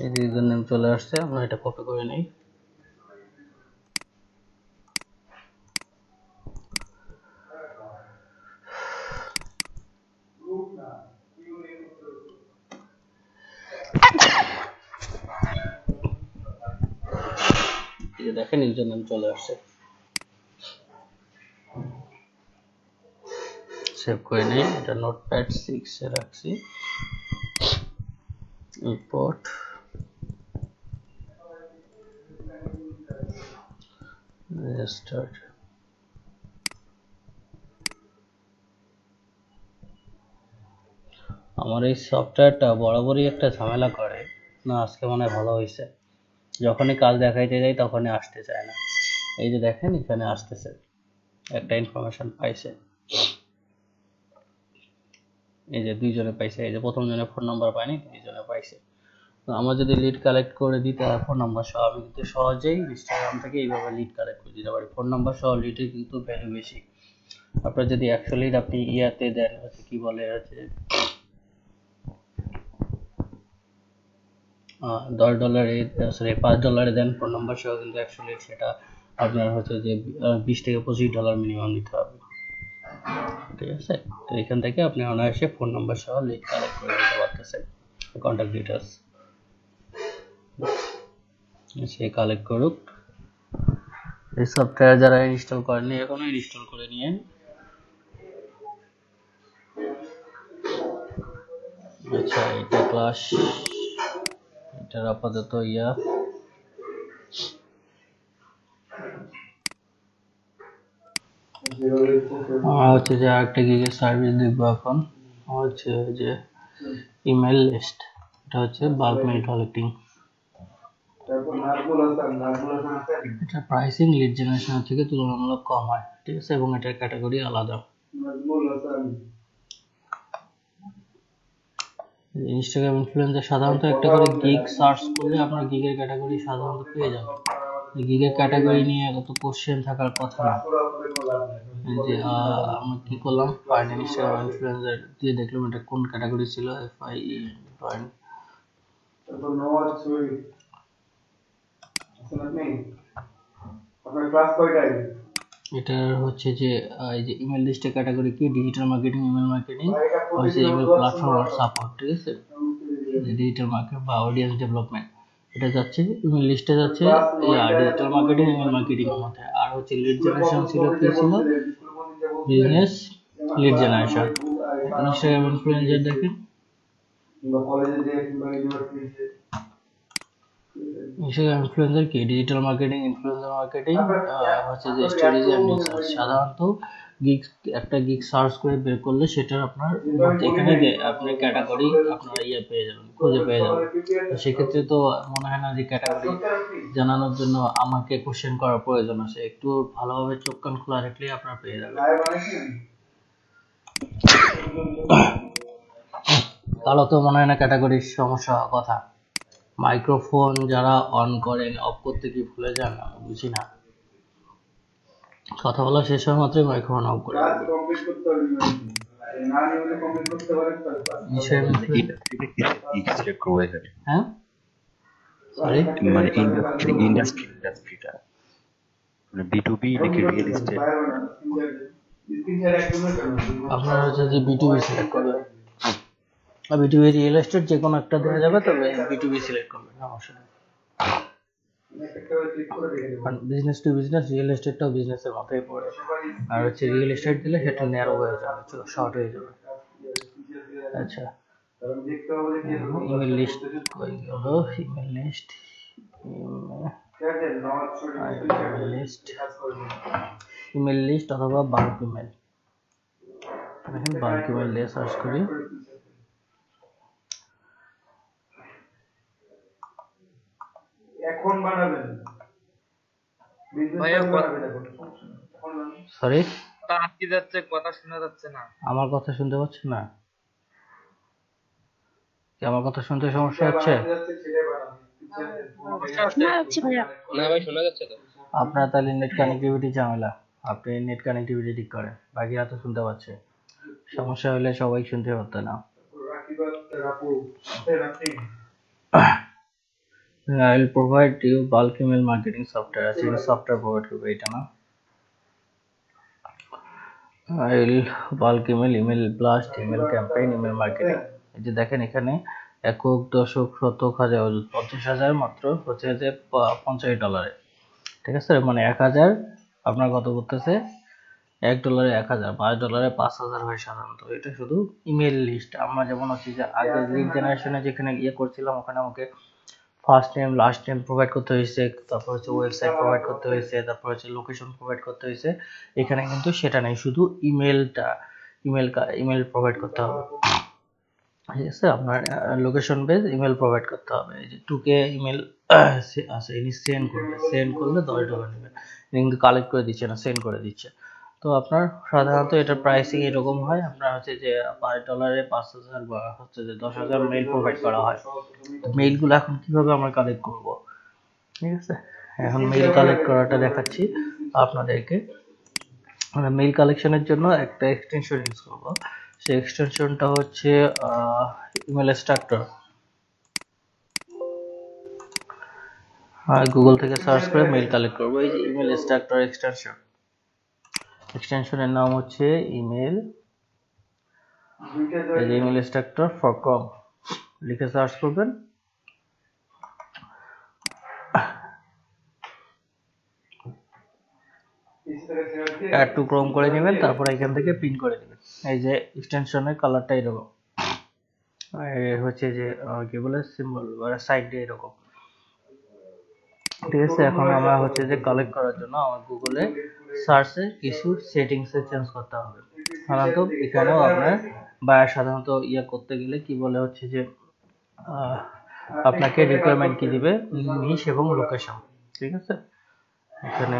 এই যে ইউজার নেম চলে আসছে। আমরা এটা কপি করে নিই। দেখেন ইউজার নেম চলে আসছে, সেভ করে নিই। এটা নোটপ্যাড 6 এ রাখছি। Import, registered. আমার এই সফটওয়্যারটা বরাবরই একটা ঝামেলা করে না, আজকে মনে হয় ভালো হয়েছে। যখনই কাজ দেখাইতে যাই তখনই আসতে চায় না। এই যে দেখেন এখানে আসতেছে, একটা ইনফরমেশন পাইছে, এই যে 2 জনে পাইছে। এই যে প্রথম জনে ফোন নাম্বার পায়নি, 2 জনে পাইছে। তো আমরা যদি লিড কালেক্ট করে দিই তার ফোন নাম্বার সহ, আমি কিন্তু সহজেই ইনস্টাগ্রাম থেকে এইভাবে লিড কালেক্ট করে দিতে পারি। ফোন নাম্বার সহ লিডের কিন্তু ভ্যালু বেশি। আপনার যদি 100 লিড আপনি ইয়াতে দেন, হচ্ছে কি বলে হচ্ছে $10 সরি $5 দেন ফোন নাম্বার সহ, কিন্তু 100 লিড সেটা আপনার হচ্ছে যে $20 থেকে $25 মিনিমাম দিতে হবে। ঠিক আছে, তো এখান থেকে আপনি অনায়াসে ফোন নাম্বার সহ লিড কালেক্ট করে দিতে পারতেছেন। কন্ট্যাক্ট ডিটেইলস সে কালেক্ট করুক। এই সফটওয়্যার যারা ইনস্টল করেননি এখনো ইনস্টল করে নিয়ে, আচ্ছা এটা ক্লাস, এটার আপাতত হচ্ছে যে আরেকটা গিগের সার্ভিস দেখবো এখন, হচ্ছে যে ইমেল লিস্ট। এটা হচ্ছে বাল্ক মেইল কালেক্টিং। এটা প্রাইসিং লিড জেনারেশন থেকে তুলনামূলক কম হয়, ঠিক আছে, এবং এটার ক্যাটাগরি আলাদা। ইনস্টাগ্রাম ইনফ্লুয়েন্সার সাধারণত একটা করে গিগ সার্চ করলে আপনার গিগের ক্যাটাগরি সাধারণত পেয়ে যাবেন। গিগের ক্যাটাগরি নিয়ে এত কোশ্চেন থাকার কথা না। যে আমরা কি করলাম, ফাইন্ড ইনস্টাগ্রাম ইনফ্লুয়েন্সার দিয়ে দেখলাম এটা কোন ক্যাটাগরি ছিল, FIE পয়েন্ট। তারপর নওয়াজ ছবি আসলে আপনি আপনার ক্লাস কয়টায়? এটা হচ্ছে যে এই যে ইমেল লিস্টের ক্যাটাগরি কি, ডিজিটাল মার্কেটিং, ইমেল মার্কেটিং, হচ্ছে ইমেল প্ল্যাটফর্ম আর সাপোর্ট, ঠিক আছে, ডিজিটাল মার্কেট বা অডিয়েন্স ডেভেলপমেন্ট। এটা যাচ্ছে ইমেল লিস্টে যাচ্ছে ডিজিটাল মার্কেটিং, ইমেল মার্কেটিং এর মধ্যে। আর হচ্ছে লিড জেনারেশন ছিল কি ছিল, business lead generation. Instagram influencer দেখেন, ইনস্টাগ্রাম ইনফ্লুয়েন্সার কি, ডিজিটাল মার্কেটিং, ইনফ্লুয়েন্সার মার্কেটিং, হচ্ছে যে স্ট্র্যাটেজি এন্ড রিসার্চ। সাধারণত গিগ একটা গিগ সার্চ করে বের করলে সেটার আপনার এখানে আপনি ক্যাটাগরি আপনার পেয়ে যাবেন, খুঁজে পেয়ে যাবেন। সেক্ষেত্রে তো মনে হয় না যে ক্যাটাগরি জানানোর জন্য আমাকে কোশ্চেন করার প্রয়োজন আছে, একটু ভালোভাবে চোখ কান খোলা রাখলেই আপনারা পেয়ে যাবেন। তাহলে তো মনে হয় না ক্যাটাগরির সমস্যা কথা। মাইক্রোফোন যারা অন করেন অফ করতে কি ভুলে যান, আমি বুঝি না। কথা বলা শেষ হওয়া মাত্রই মাইক্রোফোন অফ করে হ্যাঁ সরি, মানে ইন্ডাস্ট্রিটা মানে B2B নাকি রিয়েল এস্টেট? আপনার হচ্ছে যে বিটুবি সিলেক্ট করবেন, বিটুবি রিয়েল এস্টেট যে কোনো একটা দেওয়া যাবে, তবে বিটুবি সিলেক্ট করবেন, সমস্যা নেই। বিজনেস টু বিজনেস, রিয়েল এস্টেটটাও বিজনেসের মতোই পড়ে, আর হচ্ছে রিয়েল এস্টেট দিলে সেটা ন্যারো হয়ে যাবে, শর্ট হয়ে যাবে। আচ্ছা, ইমেল লিস্ট কই গেল? ইমেল লিস্ট, ইমেল লিস্ট অথবা বাল্ক ইমেল। দেখেন বাল্ক ইমেল দিয়ে সার্চ করি। সরি, আটকে যাচ্ছে, কথা শোনা যাচ্ছে না। আমার কথা শুনতে পাচ্ছেন না? কি আমার কথা শুনতে সমস্যা হচ্ছে? না ভাই, শোনা যাচ্ছে তো। আপনার তাহলে নেট কানেক্টিভিটি ঝামেলা, আপনি নেট কানেক্টিভিটি ঠিক করেন, বাকিরা তো শুনতে পাচ্ছে। সমস্যা হলে সবাই শুনতে পারতো না। I will provide you bulk email marketing software। আছে সফটওয়্যার প্রোভাইড করবে, এটা না? I will bulk email, email blast, email campaign, email marketing। এই যে দেখেন এখানে একক, দশক, শতক, হাজার, 50,000 মাত্র হচ্ছে যে $50। ঠিক আছে, মানে 1000 আপনার কত করতেছে? $1 1000, $5 5,000 হয় সাধারণত। এটা শুধু ইমেল লিস্ট। আমরা যেমন হচ্ছে যে আগে লিড জেনারেশনে যেখানে করছিলাম, ওখানে আমাকে first name last name provide করতে হয়েছে, তারপর হচ্ছে ওয়েবসাইট প্রোভাইড করতে হয়েছে, তারপর হচ্ছে লোকেশন প্রোভাইড করতে হয়েছে। এখানে কিন্তু সেটা নেই, শুধু ইমেল প্রোভাইড করতে হবে। ঠিক আছে, আপনার লোকেশন বেস ইমেল প্রোভাইড করতে হবে। এই যে 2K ইমেল আছে, ইনি সেন্ড করলে $10 নেবে, কিন্তু কালেক্ট করে দিচ্ছে না, সেন্ড করে দিচ্ছে। তো আপনার সাধারণত এটার প্রাইসিং এরকম হয়, আপনার হচ্ছে যে $5 5,000 বা হচ্ছে যে 10,000 মেইল প্রোভাইড করা হয়। তো মেইলগুলো এখন কিভাবে আমরা কালেক্ট করব? ঠিক আছে, এখন মেইল কালেক্ট করাটা দেখাচ্ছি আপনাদেরকে। আমরা মেইল কালেকশনের জন্য একটা এক্সটেনশন ইউজ করব। সেই এক্সটেনশনটা হচ্ছে ইমেল এক্সট্রাক্টর। গুগল থেকে সার্চ করে মেইল কালেক্ট করব। এই যে ইমেল এক্সট্রাক্টর এক্সটেনশনের নাম হচ্ছে ইমেল, এই যে ইমেল এক্সট্রাক্টর ফর কম লিখে সার্চ করবেন। অ্যাড টু ক্রোম করে নেবেন, তারপর এখান থেকে পিন করে নেবেন। এই যে এক্সটেনশনের কালারটা এরকম, হচ্ছে যে কি বলে সিম্বল সাইড দিয়ে এরকম। ঠিক আছে, এখন আমরা হচ্ছে যে কালেক্ট করার জন্য আমার গুগলে সার্চে কিছু সেটিংসে চেঞ্জ করতে হবে। সাধারণত এখানেও আপনার বায়ার সাধারণত করতে গেলে কি বলে হচ্ছে যে আপনাকে রিকোয়ারমেন্ট কি দিবে, নিশ এবং লোকেশন। ঠিক আছে, এখানে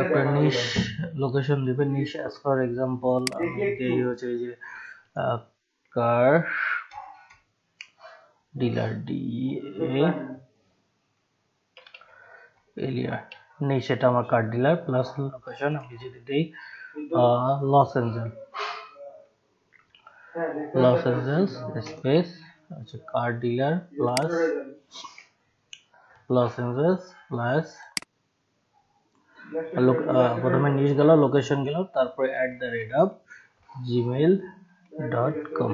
আপনার নিশ লোকেশন দিবে। নিশ অ্যাজ ফর এক্সাম্পল এই হচ্ছে যে কার ডিলার এলিয়া নেই, সেটা আমার কার ডিলার প্লাস লোকেশন আমি যদি দিই লস অ্যাঞ্জেলস স্পেস আচ্ছা car dealer plus Los Angeles plus প্রথমে নিশ গেল, লোকেশন গেল, তারপরে @gmail.com।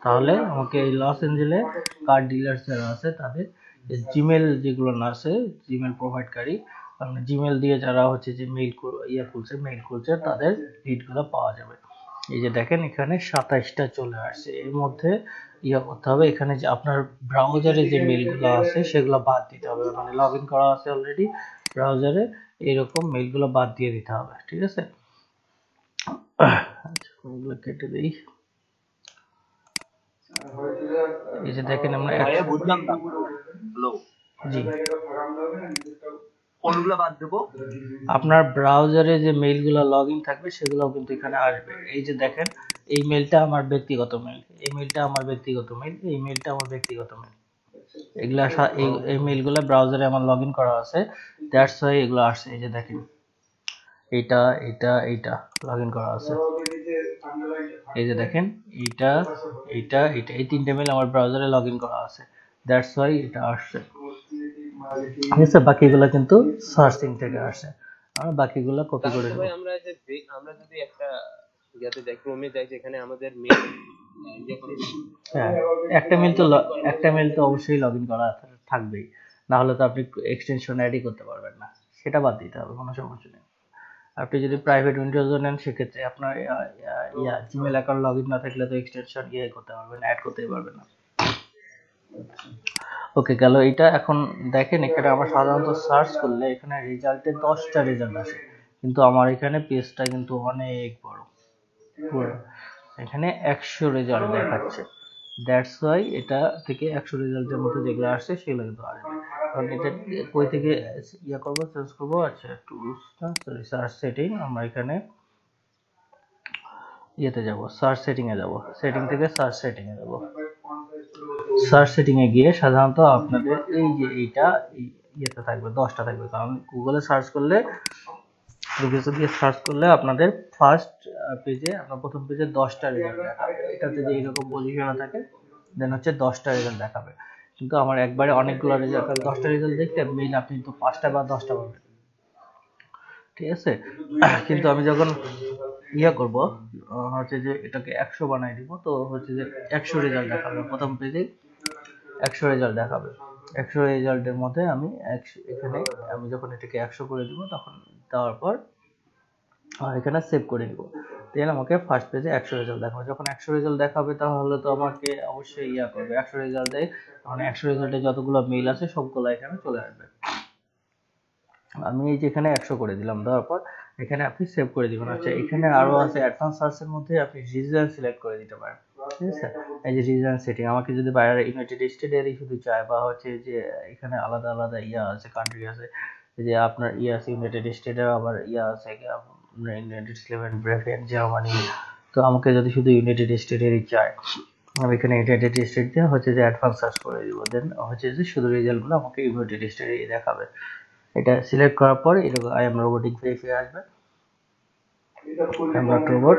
তাহলে আমাকে এই লস অ্যাঞ্জেলে কার ডিলার যারা আছে তাদের জিমেল যেগুলো না আছে, জিমেল প্রোভাইডকারী, মানে জিমেল দিয়ে যারা হচ্ছে যে মেইল খুলছে তাদের লিডগুলো পাওয়া যাবে। এই যে দেখেন এখানে 27টা চলে আসছে। এর মধ্যে করতে হবে, এখানে যে আপনার ব্রাউজারে যে মেইলগুলো আছে সেগুলো বাদ দিতে হবে, মানে লগ ইন করা আছে অলরেডি ব্রাউজারে, এরকম মেইলগুলো বাদ দিয়ে দিতে হবে। ঠিক আছে, আচ্ছা এগুলো কেটে দিই। এই যে দেখেন আমরা বুঝলাম না। হ্যালো, জি কোনগুলো বাদ দেবো? আপনার ব্রাউজারে যে মেইলগুলো লগ ইন থাকবে সেগুলোও কিন্তু এখানে আসবে। এই যে দেখেন এই মেইলটা আমার ব্যক্তিগত মেইল, এই মেইলটা আমার ব্যক্তিগত মেইল, এই মেইলটা আমার ব্যক্তিগত মেইল। এগুলা এই মেইলগুলো ব্রাউজারে আমার লগ ইন করা আছে, দ্যাটস ওয়াই এগুলো আসছে। এই যে দেখেন এইটা লগ ইন করা আছে। এই যে দেখেন এইটা এইটা এইটা এই তিনটে মেল আমার ব্রাউজারে লগ ইন করা আছে, দ্যাটস ওয়াই এটা আসছে। ঠিক আছে, বাকিগুলো কিন্তু সার্চিং থেকে আসে, আমরা বাকিগুলো কপি করে তাহলে নেব। ভাই আমরা যে আমরা যদি একটা ইয়াতে যাই, ক্রোমে যাই, যেখানে আমাদের মেল ইয়ে করে হ্যাঁ, একটা মেল তো অবশ্যই লগ ইন করা থাকবেই, না হলে তো আপনি এক্সটেনশন অ্যাডই করতে পারবেন না, সেটা বাদ দিতে হবে, কোনো সমস্যা নেই। আপনি যদি প্রাইভেট উইন্ডোজও নেন সেক্ষেত্রে আপনার জিমেল অ্যাকাউন্ট লগ ইন না থাকলে তো এক্সটেনশন করতে পারবেন, অ্যাড করতেই পারবেন না। ওকে, গেল এটা। এখন দেখেন এখানে আমরা সাধারণত সার্চ করলে এখানে রেজাল্টে 10টা রেজাল্ট আসে, কিন্তু আমার এখানে পেজটা কিন্তু অনেক বড়, পুরো এখানে 100 রেজাল্ট দেখাচ্ছে, দ্যাটস ওয়াই এটা থেকে 100 রেজাল্টের মধ্যে যেগুলো আসছে সেগুলো কিন্তু আসবে। কারণ এটা কই থেকে করবো, সার্চ করবো, আচ্ছা টুলস না সরি সার্চ সেটিং, আমরা এখানে যাব, সার্চ সেটিং এ যাব, সেটিং থেকে সার্চ সেটিং এ যাব। সার্চ সেটিং এ গিয়ে সাধারণত আপনাদের এই যে এইটা থাকবে, 10টা থাকবে, কারণ গুগলে সার্চ করলে আপনাদের ফার্স্ট পেজে, আপনার প্রথম পেজে 10টা রেজাল্ট দেখাবে, এটাতে যে এরকম পজিশনে থাকে দেন হচ্ছে 10টা রেজাল্ট দেখাবে। কিন্তু আমার একবারে অনেকগুলো রেজাল্ট, 10টা রেজাল্ট দেখতে মেইন আপনি তো 5টা বা 10টা পাবেন, ঠিক আছে। কিন্তু আমি যখন করব হচ্ছে যে এটাকে 100 বানাই দিব, তো হচ্ছে যে 100 রেজাল্ট দেখাবে প্রথম পেজে, 100 রেজাল্ট দেখাবে। 100 রেজাল্টের মধ্যে আমি এখানে আমি যখন এটাকে 100 করে দিব, তখন দেওয়ার পর এখানে সেভ করে দিব, দেন আমাকে ফার্স্ট পেজে 100 রেজাল্ট দেখাবে। যখন 100 রেজাল্ট দেখাবে তাহলে তো আমাকে অবশ্যই করবে, 100 রেজাল্টে মানে 100 রেজাল্টে যতগুলো মেইল আছে সবগুলো এখানে চলে আসবে। আমি এই যে এখানে 100 করে দিলাম, দেওয়ার পর এখানে আপনি সেভ করে দিবেন। আচ্ছা, এখানে আরো আছে অ্যাডভান্স সার্চের মধ্যে আপনি রিজন সিলেক্ট করে দিতে পারেন, ঠিক আছে। এই যে রিজন সেটিং, আমাকে যদি বাইরে ইউনাইটেড স্টেটেরই শুধু চায়, বা হচ্ছে যে এখানে আলাদা আলাদা আছে, কান্ট্রি আছে, যে আপনার আছে ইউনাইটেড স্টেটের, আবার আছে ইউনাইটেড স্টেট, ব্রেকেট, জার্মানি, তো আমাকে যদি শুধু ইউনাইটেড স্টেটেরই চায়, আমি এখানে ইউনাইটেড স্টেট দিয়ে হচ্ছে যে অ্যাডভান্স সার্চ করে দিব, দেন হচ্ছে যে শুধু রেজাল্টগুলো আমাকে ইউনাইটেড স্টেটেরই দেখাবে। এটা সিলেক্ট করার পর এরকম আই এম রোবোটিক ভেরিফাই আসবে, আমরা রোবট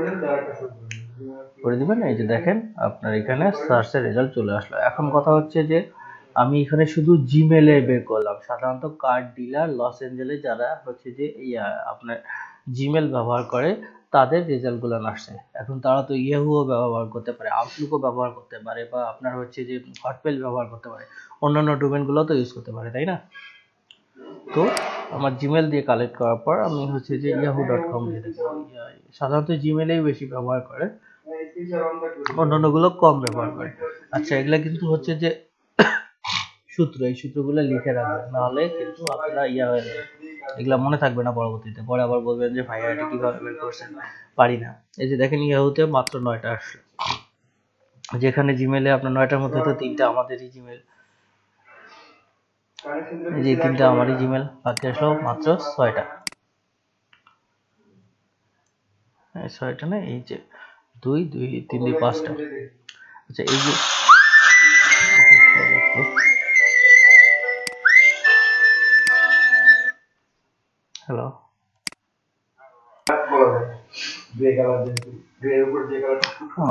করে দিবেন। এই যে দেখেন আপনার এখানে সার্চের রেজাল্ট চলে আসলো। এখন কথা হচ্ছে যে আমি এখানে শুধু জিমেলে বের করলাম, সাধারণত কার ডিলার লস এঞ্জেলে যারা হচ্ছে যে আপনার জিমেল ব্যবহার করে তাদের রেজাল্টগুলো আসছে। এখন তারা তো ইয়াহুও ব্যবহার করতে পারে, আউটলুকও ব্যবহার করতে পারে, বা আপনার হচ্ছে যে হটমেল ব্যবহার করতে পারে, অন্যান্য ডোমেনগুলো তো ইউজ করতে পারে, তাই না? তো আমার জিমেল দিয়ে কালেক্ট করার পর আমি হচ্ছে যে yahoo.com দিয়ে দেখবো। সাধারণত জিমেলেই বেশি ব্যবহার করে, অন্যান্যগুলো কম ব্যবহার করে। আচ্ছা, এগুলা কিন্তু হচ্ছে যে সূত্র, এই সূত্রগুলো লিখে রাখবেন, নাহলে কিন্তু আপনারা হয়ে যাবে, এগুলা মনে থাকবে না পরবর্তীতে, পরে আবার বলবেন যে ভাইয়া এটা কিভাবে বের করছেন, পারি না। এই যে দেখেন ইয়াহুতে মাত্র 9টা আসছে, যেখানে জিমেলে আপনার 9টার মধ্যে তো 3টা আমাদেরই জিমেল, এই যে 3টা আমারই জিমেল, বাকি আসলো মাত্র 6টা। 6টা না, এই যে 2 2 3 2 5টা। আচ্ছা, এই যে হ্যালো,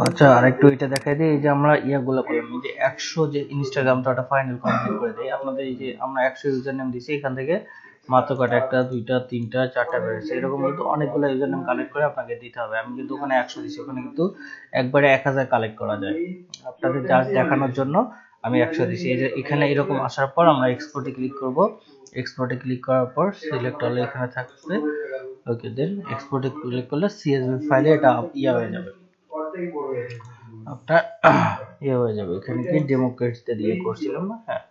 আচ্ছা আরেকটু এটা দেখাই দিই। এই যে আমরা গুলো করলাম, এই যে 100 যে ইনস্টাগ্রামটা ওটা ফাইনাল কমপ্লিট করে দেই আপনাদের। এই যে আমরা 100 ইউজার নেম দিছি, এখান থেকে মাত্র কটা, 1টা 2টা 3টা 4টা বেরোচ্ছে, এরকম কিন্তু অনেকগুলো ইউজার নেম কালেক্ট করে আপনাকে দিতে হবে। আমি কিন্তু ওখানে 100 দিছি, ওখানে কিন্তু একবারে 1000 কালেক্ট করা যায়। আপনাদের জাস্ট দেখানোর জন্য আমি 100 দিছি। এই যে এখানে এরকম আসার পর আমরা এক্সপোর্টে ক্লিক করব, এক্সপোর্টে ক্লিক করার পর সিলেক্ট হলে এখানে থাকবে, ওকে, দেন এক্সপোর্টে ক্লিক করলে সিএসভি ফাইলে এটা হয়ে যাবে, আপনার হয়ে যাবে। এখানে কি ডেমোক্রেটসতে দিয়ে করছিলাম না, হ্যাঁ,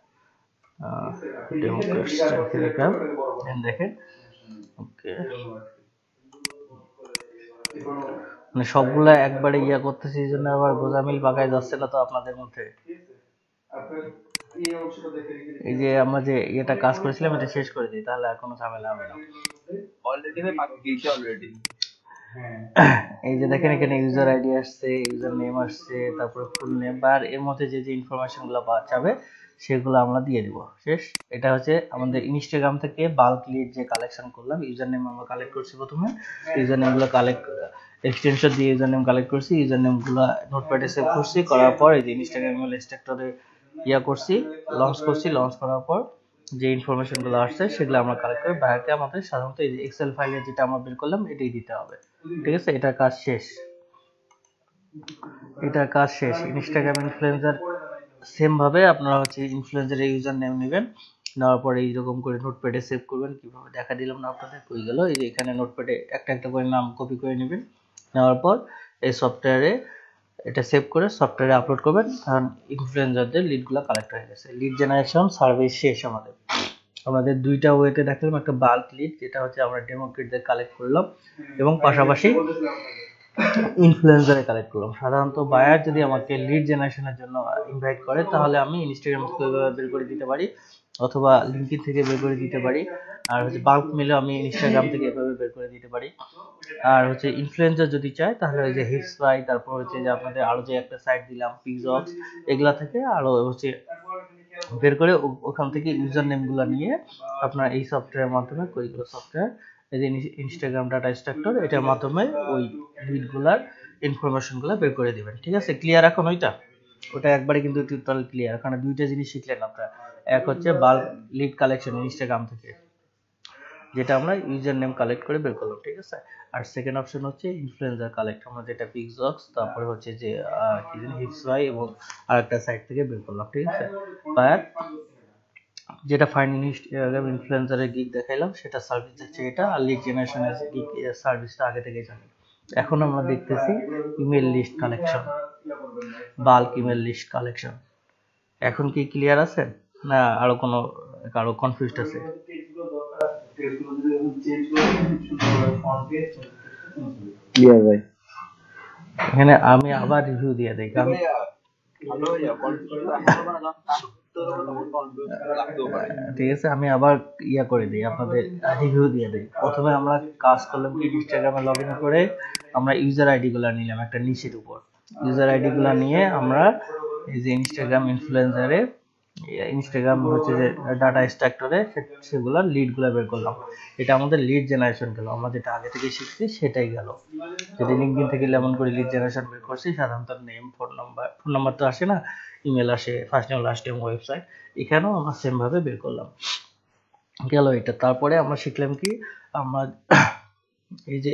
ডেমোক্রেটস রেখে দিলাম, দেন দেখেন, ওকে, মানে সবগুলা একবারে করতেছি, এই জন্য আবার গোজামিল পাকায় যাচ্ছে না তো আপনাদের মধ্যে। এই যে আমরা যে কাজ করেছিলাম এটা শেষ করে দিই, তাহলে আর কোনো ঝামেলা হবে না। অলরেডি ভাই পাঠিয়ে দিয়েছি অলরেডি। এই যে দেখেন এখানে ইউজার আইডি আসছে, ইউজার নেম আসছে, তারপরে ফুল নেম, আর এর মধ্যে যে যে ইনফরমেশন গুলো পাওয়া যাবে সেগুলো আমরা দিয়ে দিব। শেষ। এটা হচ্ছে আমাদের ইনস্টাগ্রাম থেকে বাল্ক লিড যে কালেকশন করলাম, ইউজার নেম আমরা কালেক্ট করছি প্রথমে, ইউজার নেমগুলো কালেক্ট এক্সটেনশন দিয়ে ইউজার নেম কালেক্ট করছি, ইউজার নেমগুলো নোটপ্যাডে সেভ করছি, করার পর এই যে ইনস্টাগ্রাম ইমেল এক্সট্রাক্টরে করছি, লঞ্চ করছি, লঞ্চ করার পর যে ইনফরমেশন গুলো আসছে সেগুলো আমরা কালেক্ট করে বাইরে আমাদের সাধারণত এই যে এক্সেল ফাইলে যেটা আমরা বের করলাম এটাই দিতে হবে। ঠিক আছে, এটার কাজ শেষ। ইনস্টাগ্রাম ইনফ্লুয়েন্সার সেম ভাবে আপনারা হচ্ছে ইনফ্লুয়েন্সারের ইউজার নেম নেবেন, নেওয়ার পরে এইরকম করে নোটপ্যাডে সেভ করবেন। কিভাবে দেখা দিলাম না আপনাদের, হয়ে গেল। এই যে এখানে নোটপ্যাডে একটা একটা করে নাম কপি করে নেবেন, নেওয়ার পর এই সফটওয়্যারে এটা সেভ করে সফটওয়্যারে আপলোড করবেন, কারণ ইনফ্লুয়েন্সারদের লিডগুলো কালেক্ট হয়ে গেছে। লিড জেনারেশন সার্ভিস শেষ আমাদের দুইটা ওয়েতে দেখালাম, একটা বাল্ক লিড যেটা হচ্ছে আমরা ডেমোক্রেটদের কালেক্ট করলাম এবং পাশাপাশি ইনফ্লুয়েন্সারে কালেক্ট করলাম। সাধারণত বায়ার যদি আমাকে লিড জেনারেশনের জন্য ইনভাইট করে তাহলে আমি ইনস্টাগ্রাম থেকে বের করে দিতে পারি অথবা লিঙ্কডইন থেকে বের করে দিতে পারি, আর হচ্ছে বাল্ক মেলে আমি ইনস্টাগ্রাম থেকে এভাবে বের করে দিতে পারি। আর হচ্ছে ইনফ্লুয়েন্সার যদি চায় তাহলে ওই যে হিপসফাই, তারপর হচ্ছে যে আপনাদের আরো যে একটা সাইট দিলাম পিক্সঅক্স, এগুলা থেকে আরো হচ্ছে বের করে ওখান থেকে ইউজার নেম গুলা নিয়ে আপনার এই সফটওয়্যারের মাধ্যমে ওইগুলো সফটওয়্যার এই যে ইনস্টাগ্রাম ডাটা এক্সট্রাক্টর এটার মাধ্যমে ওই লিড গুলার ইনফরমেশন গুলা বের করে দিবেন। ঠিক আছে, ক্লিয়ার? এখন ওটা একবারে কিন্তু টোটাল ক্লিয়ার। এখানে দুইটা জিনিস শিখলেন আপনারা, এক হচ্ছে বাল্ক লিড কালেকশন ইনস্টাগ্রাম থেকে যেটা আমরা ইউজার নেম কালেক্ট করে বের করলাম। ঠিক আছে, আর সেকেন্ড অপশন হচ্ছে ইনফ্লুয়েন্সার কালেক্ট, আমরা যেটা পিক্সঅক্স, তারপরে হচ্ছে যে কি জানি হিপসফাই এবং আরেকটা সাইট থেকে বের করলাম। ঠিক আছে, আর যেটা ফাইন ইনফ্লুয়েন্সারের গিগ দেখাইলাম সেটা সার্ভিস হচ্ছে এটা, আর লিড জেনারেশনের গিগ সার্ভিসটা আগে থেকেই জানি। এখন আমরা দেখতেছি email list collection, bulk email list collection. এখন কি ক্লিয়ার আছে না কারো কনফিউজড আছে? ক্লিয়ার ভাই। এখানে আমি আবার রিভিউ দিয়ে দেই, কারণ ঠিক আছে আমি আবার করে দিই, আপনাদের রিভিউ দিয়ে দিই। প্রথমে আমরা কাজ করলাম কি, ইনস্টাগ্রামে লগ ইন করে আমরা ইউজার আইডি গুলা নিলাম একটা নিশের উপর। ইউজার আইডি গুলা নিয়ে আমরা এই যে ইনস্টাগ্রাম ইনফ্লুয়েন্সারে ইনস্টাগ্রাম হচ্ছে যে ডাটা স্ট্রাকচারে সেগুলো লিড গুলা বের করলাম। এটা আমাদের লিড জেনারেশন গেল, আমরা যেটা আগে থেকে শিখছি সেটাই গেল। যদি লিঙ্কডইন থেকে যেমন করে লিড জেনারেশন বের করছি, সাধারণত নেম, ফোন নাম্বার তো আসে না, ইমেল আসে, first name last name, website, এখানেও আমরা সেম ভাবে বের করলাম। গেল এটা। তারপরে আমরা শিখলাম কি, আমরা এই যে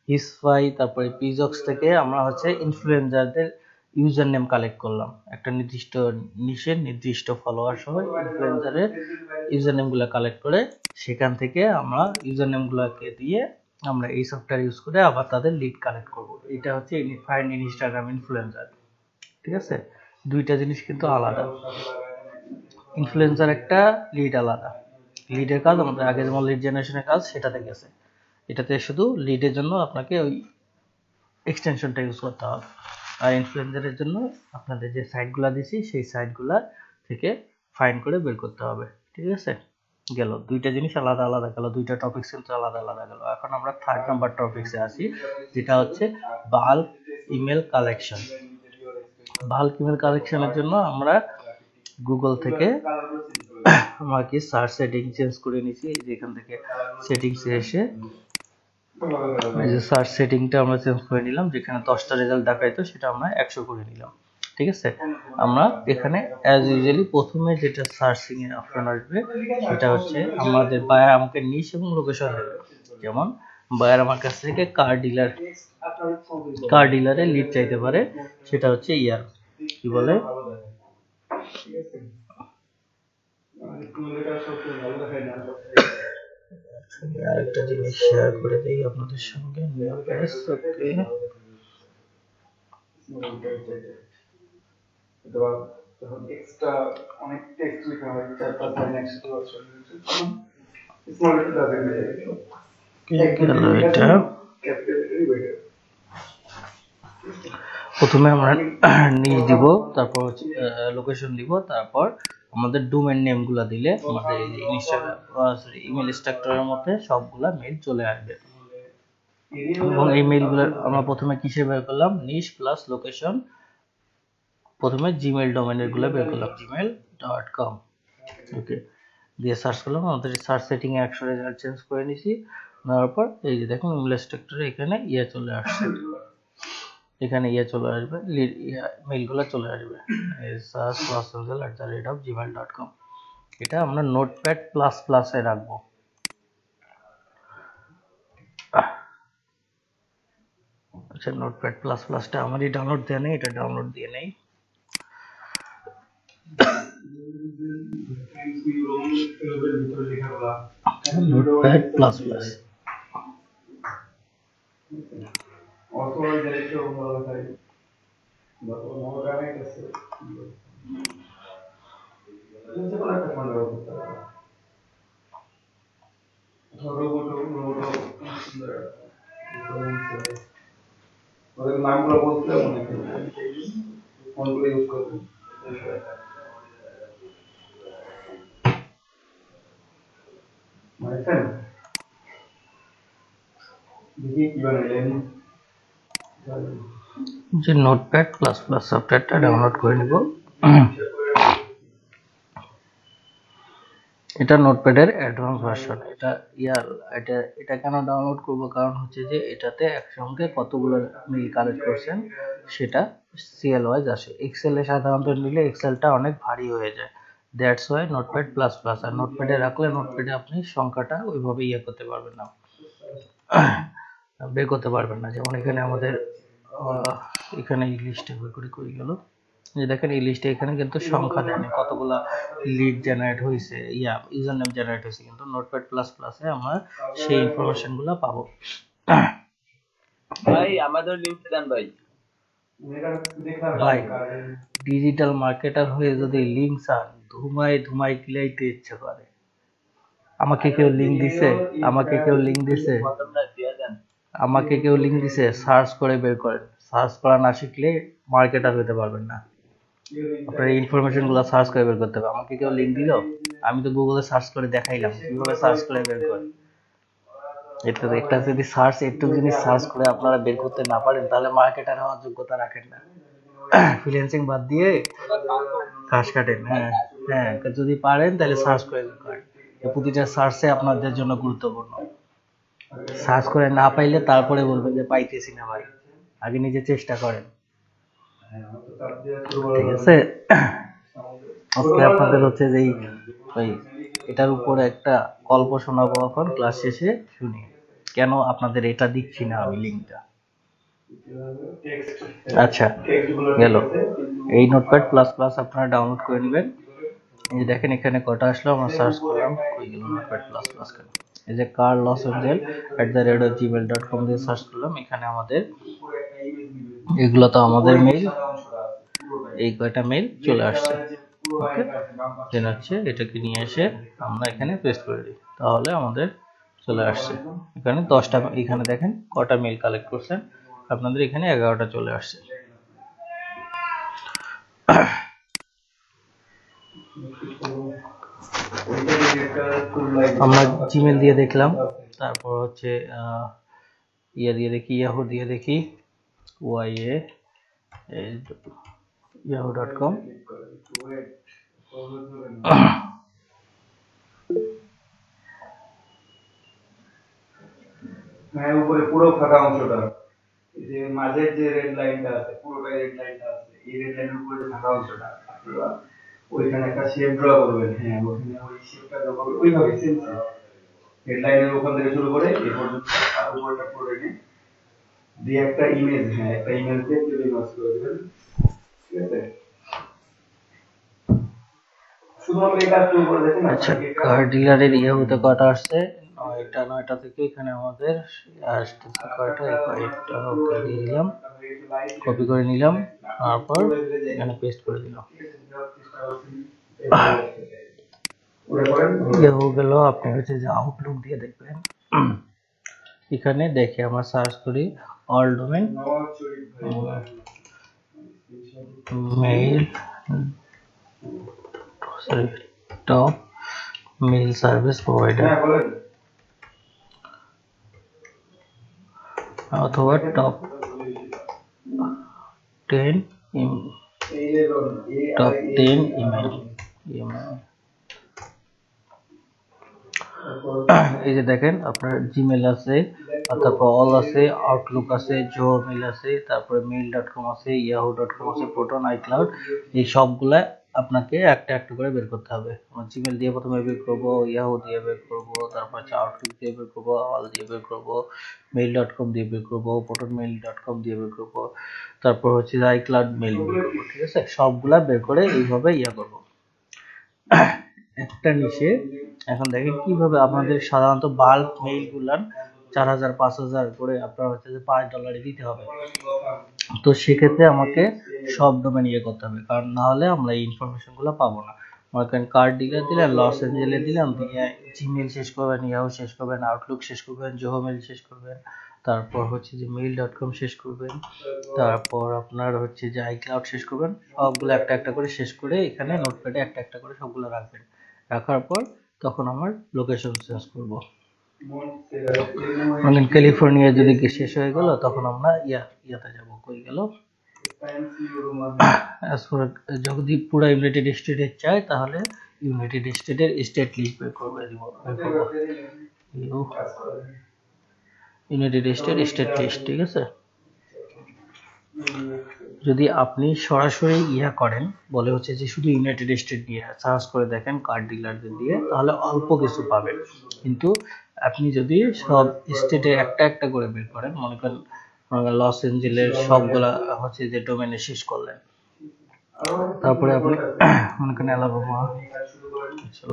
হিপসফাই তারপরে পিক্সঅক্স থেকে আমরা হচ্ছে ইনফ্লুয়েন্সারদের ইউজার নেম কালেক্ট করলাম, একটা নির্দিষ্ট নিশের নির্দিষ্ট ফলোয়ার সহ ইনফ্লুয়েন্সারের ইউজার নেম গুলা কালেক্ট করে সেখান থেকে আমরা ইউজার নেম গুলাকে দিয়ে আমরা এই সফটওয়্যার ইউজ করে আবার তাদের লিড কালেক্ট করব। এটা হচ্ছে ফাইন্ড ইনস্টাগ্রাম ইনফ্লুয়েন্সার। ঠিক আছে, দুইটা জিনিস কিন্তু আলাদা, ইনফ্লুয়েন্সার একটা, লিড আলাদা। লিডের কাজ আমাদের আগে যেমন লিড জেনারেশনের কাজ সেটাতে গেছে, এটাতে শুধু লিডের জন্য আপনাকে ওই এক্সটেনশনটা ইউজ করতে হবে, আর ইনফ্লুয়েন্সারের জন্য আপনাদের যে সাইটগুলো দিছি সেই সাইটগুলা থেকে ফাইন্ড করে বের করতে হবে। ঠিক আছে, গেল দুইটা জিনিস আলাদা আলাদা গেল, দুইটা টপিকস কিন্তু আলাদা আলাদা গেল। এখন আমরা থার্ড নাম্বার টপিকসে আসি, যেটা হচ্ছে bulk email collection. Bulk email কালেকশনের জন্য আমরা গুগল থেকে আমরা কি সার্চ সেটিং চেঞ্জ করে নিছি, যেখান থেকে সেটিংসে এসে এই যে সার্চ সেটিংটা আমরা চেঞ্জ করে নিলাম, যেখানে 10টা রেজাল্ট দেখাইতো সেটা আমরা 100 করে নিলাম। ঠিক আছে, আমরা এখানে অ্যাজ ইউজুয়ালি প্রথমে যেটা সার্চিং এর অপশন আসবে সেটা হচ্ছে আমাদের বায়ার আমাকে নিশ এবং লোকেশন দেবে। যেমন বায়ার আমার কাছ থেকে কার ডিলারে লিড চাইতে পারে, সেটা হচ্ছে কি বলে আরেকটা জিনিস শেয়ার করে দেই আপনাদের সঙ্গে। এটা প্রথমে আমরা নিজ দিব, তারপর লোকেশন দিব, তারপর আমাদের ডোমেইন নেম গুলা দিলে আমাদের ইনস্টাগ্রাম ইমেল স্ট্রাকচারের মধ্যে সবগুলা মেইল চলে আসবে। এবং এই মেইল গুলো আমরা প্রথমে কিসে বের করলাম, নিশ প্লাস লোকেশন, প্রথমে জিমেইল ডোমেইনের গুলো বের করলাম, জিমেইল gmail.com। ওকে, দিয়ে সার্চ করলাম, আমাদের সার্চ সেটিং এ 100 রেজাল্ট চেঞ্জ করে নিছি। নেওয়ার পর এই যে দেখুন ইমেল স্ট্রাকচারে এখানে চলে আসছে, এখানে চলে আসবে, মেইলগুলো চলে আসবে sars@gmail.com। এটা আমরা নোটপ্যাড প্লাস প্লাসে রাখবো। আচ্ছা, নোটপ্যাড প্লাস প্লাসটা আমারই ডাউনলোড দেয়া নেই, এটা ডাউনলোড দিয়ে নেই। নোটপ্যাড প্লাস প্লাস নামগুলো বলতে মনে কোনগুলো ইউজ করবেন। যে নোটপ্যাড প্লাস প্লাস সফটওয়্যারটা ডাউনলোড করে নিব। এটা নোটপ্যাডের অ্যাডভান্স ভার্সন। এটা কেন ডাউনলোড করব, কারণ হচ্ছে যে এটাতে একসঙ্গে কতগুলো মেইল কালেক্ট করছেন সেটা সিএল ওয়াইজ আসে। এক্সেলে সাধারণত নিলে এক্সেলটা অনেক ভারী হয়ে যায়, that's why notepad plus plus. আর নোটপ্যাডে রাখলে নোটপ্যাডে আপনি সংখ্যাটা ওইভাবে করতে পারবেন না, বের করতে পারবেন না। যেমন এখানে আমাদের এখানে এই লিস্টে বের করে কই গেল, যে দেখেন এই লিস্টে এখানে কিন্তু সংখ্যা দেয় না কতগুলা লিড জেনারেট হয়েছে, ইউজার নেম জেনারেট হয়েছে, কিন্তু নোটপ্যাড প্লাস প্লাসে আমরা সেই ইনফরমেশনগুলো পাবো। ভাই আমাদের লিংক দেন ভাই। ভাই ডিজিটাল মার্কেটার হয়ে যদি লিংক চান, ধুমাই ক্লাইতে ইচ্ছে করে। আমাকে কেউ লিংক দিছে, আমাকে কেউ লিংক দিছে, সার্চ করে বের করেন। সার্চ করা না শিখলে মার্কেটার হতে পারবেন না। আপনার ইনফরমেশন গুলো সার্চ করে বের করতে হবে। আমাকে কেউ লিংক দিল, আমি তো গুগলে সার্চ করে দেখাইলাম কিভাবে সার্চ করে বের করে। একটা যদি একটু জিনিস সার্চ করে আপনারা বের করতে না পারেন, তাহলে মার্কেটার হওয়ার যোগ্যতা রাখেন না। ফ্রিল্যান্সিং বাদ দিয়ে ঘাস কাটেন। হ্যাঁ, যদি পারেন তাহলে সার্চ করে বের করেন। প্রতিটা সার্চে আপনাদের জন্য গুরুত্বপূর্ণ। সার্চ করে না পাইলে তারপরে বলবেন যে পাইতেছি না ভাই, আগে নিজে চেষ্টা করেন। ঠিক আছে, আজকে আপনাদের হচ্ছে যে এটার উপরে একটা গল্প শোনাবো এখন ক্লাস শেষে, শুনি কেন আপনাদের এটা দিচ্ছি না আমি লিঙ্কটা। আচ্ছা, গেল। এই নোটপ্যাড প্লাস প্লাস আপনারা ডাউনলোড করে নেবেন। এই যে দেখেন এখানে কটা আসলো, আমরা সার্চ করলাম, কই গেল নোটপ্যাড প্লাস প্লাস কেন, এই যে carlosangel@gmail.com দিয়ে সার্চ করলাম। এখানে আমাদের এগুলো তো আমাদের মেইল, এই কয়টা মেইল চলে আসছে। ওকে, দেন হচ্ছে এটাকে নিয়ে এসে আমরা এখানে পেস্ট করে দিই, তাহলে আমাদের চলে আসছে। এখানে 10টা, এখানে দেখেন কটা মেইল কালেক্ট করছেন, আপনাদের এখানে 11টা চলে আসছে। আমরা জিমেল দিয়ে দেখলাম, তারপর হচ্ছে দিয়ে দেখি, ইয়াহু দিয়ে দেখি, yahoo.com। হ্যাঁ, উপরে পুরো ফাঁকা অংশটা, এই যে মাঝের যে রেড লাইনটা আছে, পুরোটা রেড লাইনটা আছে, এই রেড লাইনের উপরে যে ফাঁকা অংশটা, আপনারা ওইখানে একটা শেপ ড্র করবেন। হ্যাঁ, ওখানে ওই শেপটা ড্র করবেন ওইভাবে সেম রেড লাইনের ওখান থেকে শুরু করে এই পর্যন্ত, আর উপরটা পুরো রেডি দিয়ে একটা ইমেজ, হ্যাঁ একটা ইমেজ দিয়ে প্লেন ওয়াশ করে দিবেন। ঠিক আছে, শুধুমাত্র এই কাজটুকু করে দেখুন। আচ্ছা, কার ডিলারের ইয়াহুতে কটা আসছে? 9টা থেকে এখানে আমাদের আসতেছে কয়টা? একটা ওকে দিয়ে দিলাম, কপি করে নিলাম, তারপর এখানে পেস্ট করে দিলাম। ইয়াহু গেল। আপনি হচ্ছে যে আউটলুক দিয়ে দেখবেন, এখানে দেখে আমরা সার্চ করি all domain mail, top mail service provider, অথবা টপ 10 ইমেল। ইমেল। এই যে দেখেন আপনার জিমেল আছে, আর তারপর অল আছে, আউটলুক আছে, মেল আছে, তারপরে mail.com আছে, yahoo.com আছে, প্রোটন, আইক্লাউড, এই সবগুলা আপনাকে একটা একটা করে বের করতে হবে। আমার জিমেল দিয়ে প্রথমে বের করবো, ইয়াহু দিয়ে বের করবো, তারপর হচ্ছে আউটলুক দিয়ে বের করবো, অল দিয়ে বের করবো, mail.com দিয়ে বের করবো, protonmail.com দিয়ে বের করবো, তারপর হচ্ছে আইক্লাউড মেল বের করবো। ঠিক আছে, সবগুলা বের করে এইভাবে করবো একটা নিচে। এখন দেখেন কিভাবে আপনাদের সাধারণত বাল্ক মেইল গুলার 4000 5000 করে আপনার হচ্ছে যে $5 দিতে হবে। তো সেক্ষেত্রে আমাকে সব ডোমেন করতে হবে, কারণ না হলে আমরা এই ইনফরমেশন গুলো পাবো না। মনে করেন কার্ড ডিলার দিলেন, লস এঞ্জেলে দিলাম, দিয়ে জিমেল শেষ করবেন, ইয়াহু শেষ করবেন, আউটলুক শেষ করবেন, মেল শেষ করবেন, তারপর হচ্ছে যে mail.com শেষ করবেন, তারপর আপনার হচ্ছে যে আইক্লাউড শেষ করবেন। সবগুলো একটা একটা করে শেষ করে এখানে নোটপ্যাডে একটা একটা করে সবগুলো রাখবেন। রাখার পর তখন আমার লোকেশন চেঞ্জ করব। মানে ক্যালিফোর্নিয়া যদি শেষ হয়ে গেল, তখন আমরা ইয়াতে যাব, কই গেল, যদি পুরো ইউনাইটেড স্টেটের চাই তাহলে ইউনাইটেড স্টেটের স্টেট লিস্ট বের করবো, ইউনাইটেড স্টেট লিস্ট। ঠিক আছে, যদি আপনি সরাসরি করেন, বলে হচ্ছে যে শুধু ইউনাইটেড স্টেট দিয়ে সার্চ করে দেখেন কার্ড ডিলারদের দিয়ে, তাহলে অল্প কিছু পাবেন। কিন্তু আপনি যদি সব স্টেটে একটা একটা করে বের করেন, মনে করেন লস এঞ্জেলের সবগুলা হচ্ছে যে ডোমেনে শেষ করলেন, তারপরে আপনি মনে করেন অ্যালাবামা,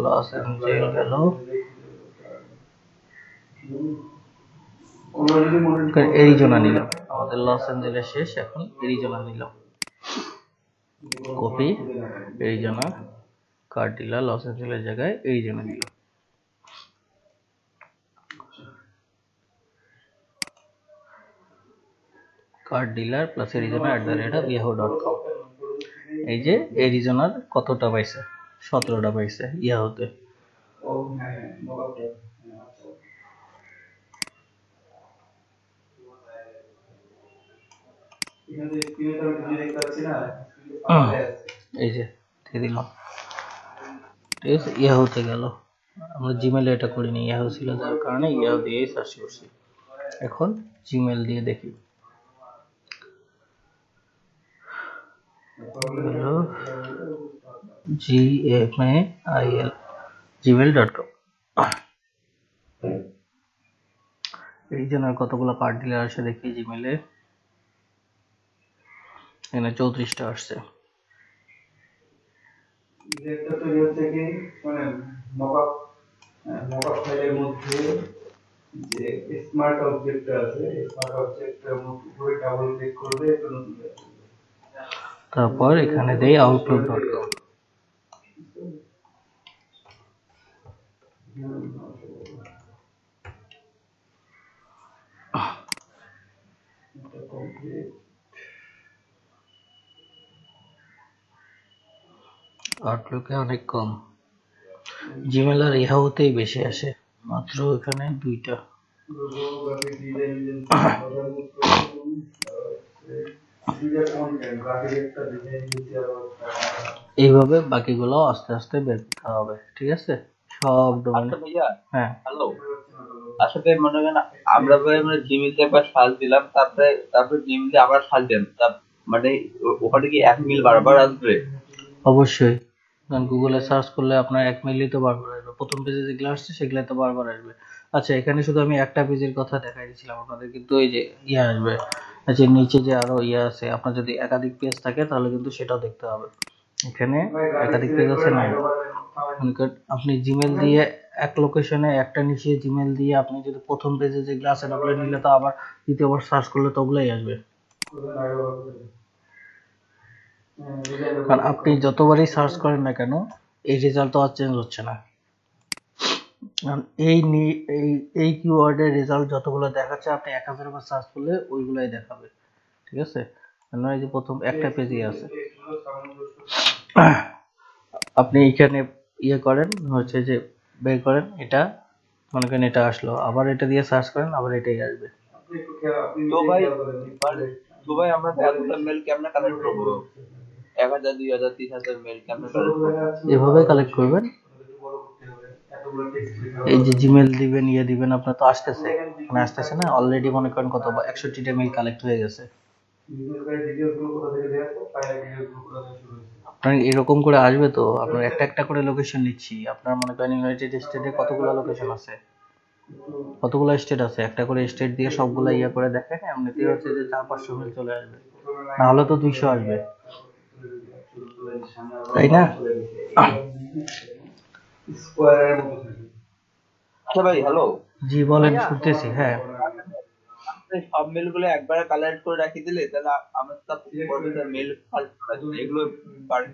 লস এঞ্জেল গেল, এরিজোনা নিলাম, আমাদের লস এঞ্জেলেস শেষ, এখন এরিজোনা নিলাম, copy Arizona, card dealer Los Angeles জায়গায় এরিজোনা নিলাম। Card dealer plus Arizona @yahoo.com। এই যে এরিজোনার কতটা পাইছে, 17টা পাইছে ইয়াহুতে। এই যে দিয়ে দিলাম, ঠিক আছে, ইয়াহুতে গেল। আমরা জিমেলে এটা করিনি, ইয়াহু ছিল যার কারণে ইয়াহু দিয়েই সার্চ করছি। এখন জিমেল দিয়ে দেখি, gmail gmail.com। এই জন্য কতগুলো কার্ড ডিলার আসে দেখি জিমেলে, এখানে 34টা আসছে। একটা তৈরি হচ্ছে কি, মানে মকআপ ফাইলের মধ্যে যে স্মার্ট অবজেক্ট আছে, স্মার্ট অবজেক্টের উপরে ডাবল ক্লিক করবে, এটা নতুন তারপর এখানে দেই outlook.com। আউটলুকে অনেক কম, জিমেল আর ইয়াহুতেই বেশি আসে, মাত্র এখানে 2টা। এইভাবে বাকিগুলো আস্তে আস্তে বের করতে হবে। ঠিক আছে, সব ডোমেন। হ্যাঁ, হ্যালো, আসলে মনে করেন আমরা জিমেইল দিয়ে একবার সার্চ দিলাম, তারপরে জিমেইল দিয়ে আবার সার্চ দিলাম, মানে ওখানে কি এক মিল বারবার আসবে? অবশ্যই, কারণ গুগলে সার্চ করলে আপনার 1 মিলই তো বারবার আসবে, প্রথম পেজে যেগুলো আসছে সেগুলো তো বারবার আসবে। আচ্ছা, এখানে শুধু আমি একটা পেজের কথা দেখাই দিয়েছিলাম আপনাদের, কিন্তু এই যে আসবে, আচ্ছা নিচে যে আরো আছে, আপনার যদি একাধিক পেজ থাকে তাহলে কিন্তু সেটাও দেখতে হবে। এখানে একাধিক পেজ আছে না, আপনি জিমেল দিয়ে এক লোকেশনে একটা নিচে জিমেল দিয়ে আপনি যদি প্রথম পেজে যে গ্লাস ওগুলো নিলে তো আবার দ্বিতীয়বার সার্চ করলে তো ওগুলাই আসবে। কারণ আপনি যতবারই সার্চ করেন না কেন এই রেজাল্ট তো আর চেঞ্জ হচ্ছে না। এই কিওয়ার্ডের রেজাল্ট যতগুলো দেখাচ্ছে আপনি 1000 বার সার্চ করলে ওইগুলাই দেখাবে। ঠিক আছে, এই যে প্রথম একটা পেজই আছে, আপনি এখানে করেন হচ্ছে যে বের করেন, এটা মনে করেন এটা আসলো, আবার এটা দিয়ে সার্চ করেন, আবার এটাই আসবে। তো ভাই আমরা এতটা মেল কেমনে কালেক্ট করবো? 1000, 2000, 3000 মেল কেমন কালেক্ট করবো? এভাবে কালেক্ট করবেন। এই যে জিমেল দিবেন, ইয়ে দিবেন, আপনার তো আসতেছে, মানে আসতেছে না অলরেডি, মনে করেন কত 61টা মেল কালেক্ট হয়ে গেছে। আপনার এরকম করে আসবে তো, আপনার একটা একটা করে লোকেশন নিচ্ছি। আপনার মনে করেন ইউনাইটেড স্টেটে কতগুলো লোকেশন আছে, কতগুলো স্টেট আছে, একটা করে স্টেট দিয়ে সবগুলা ইয়া করে দেখেন, এমনিতেই হচ্ছে যে 400-500 মেল চলে আসবে, না হলে তো 200 আসবে, তাই না? আচ্ছা ভাই, হ্যালো, জি বলেন, শুনতেছি। হ্যাঁ, আপনি সব মেল গুলো একবারে কালেক্ট করে রাখি দিলে তাহলে আমার তো পরবর্তীতে মেল এগুলো পারে।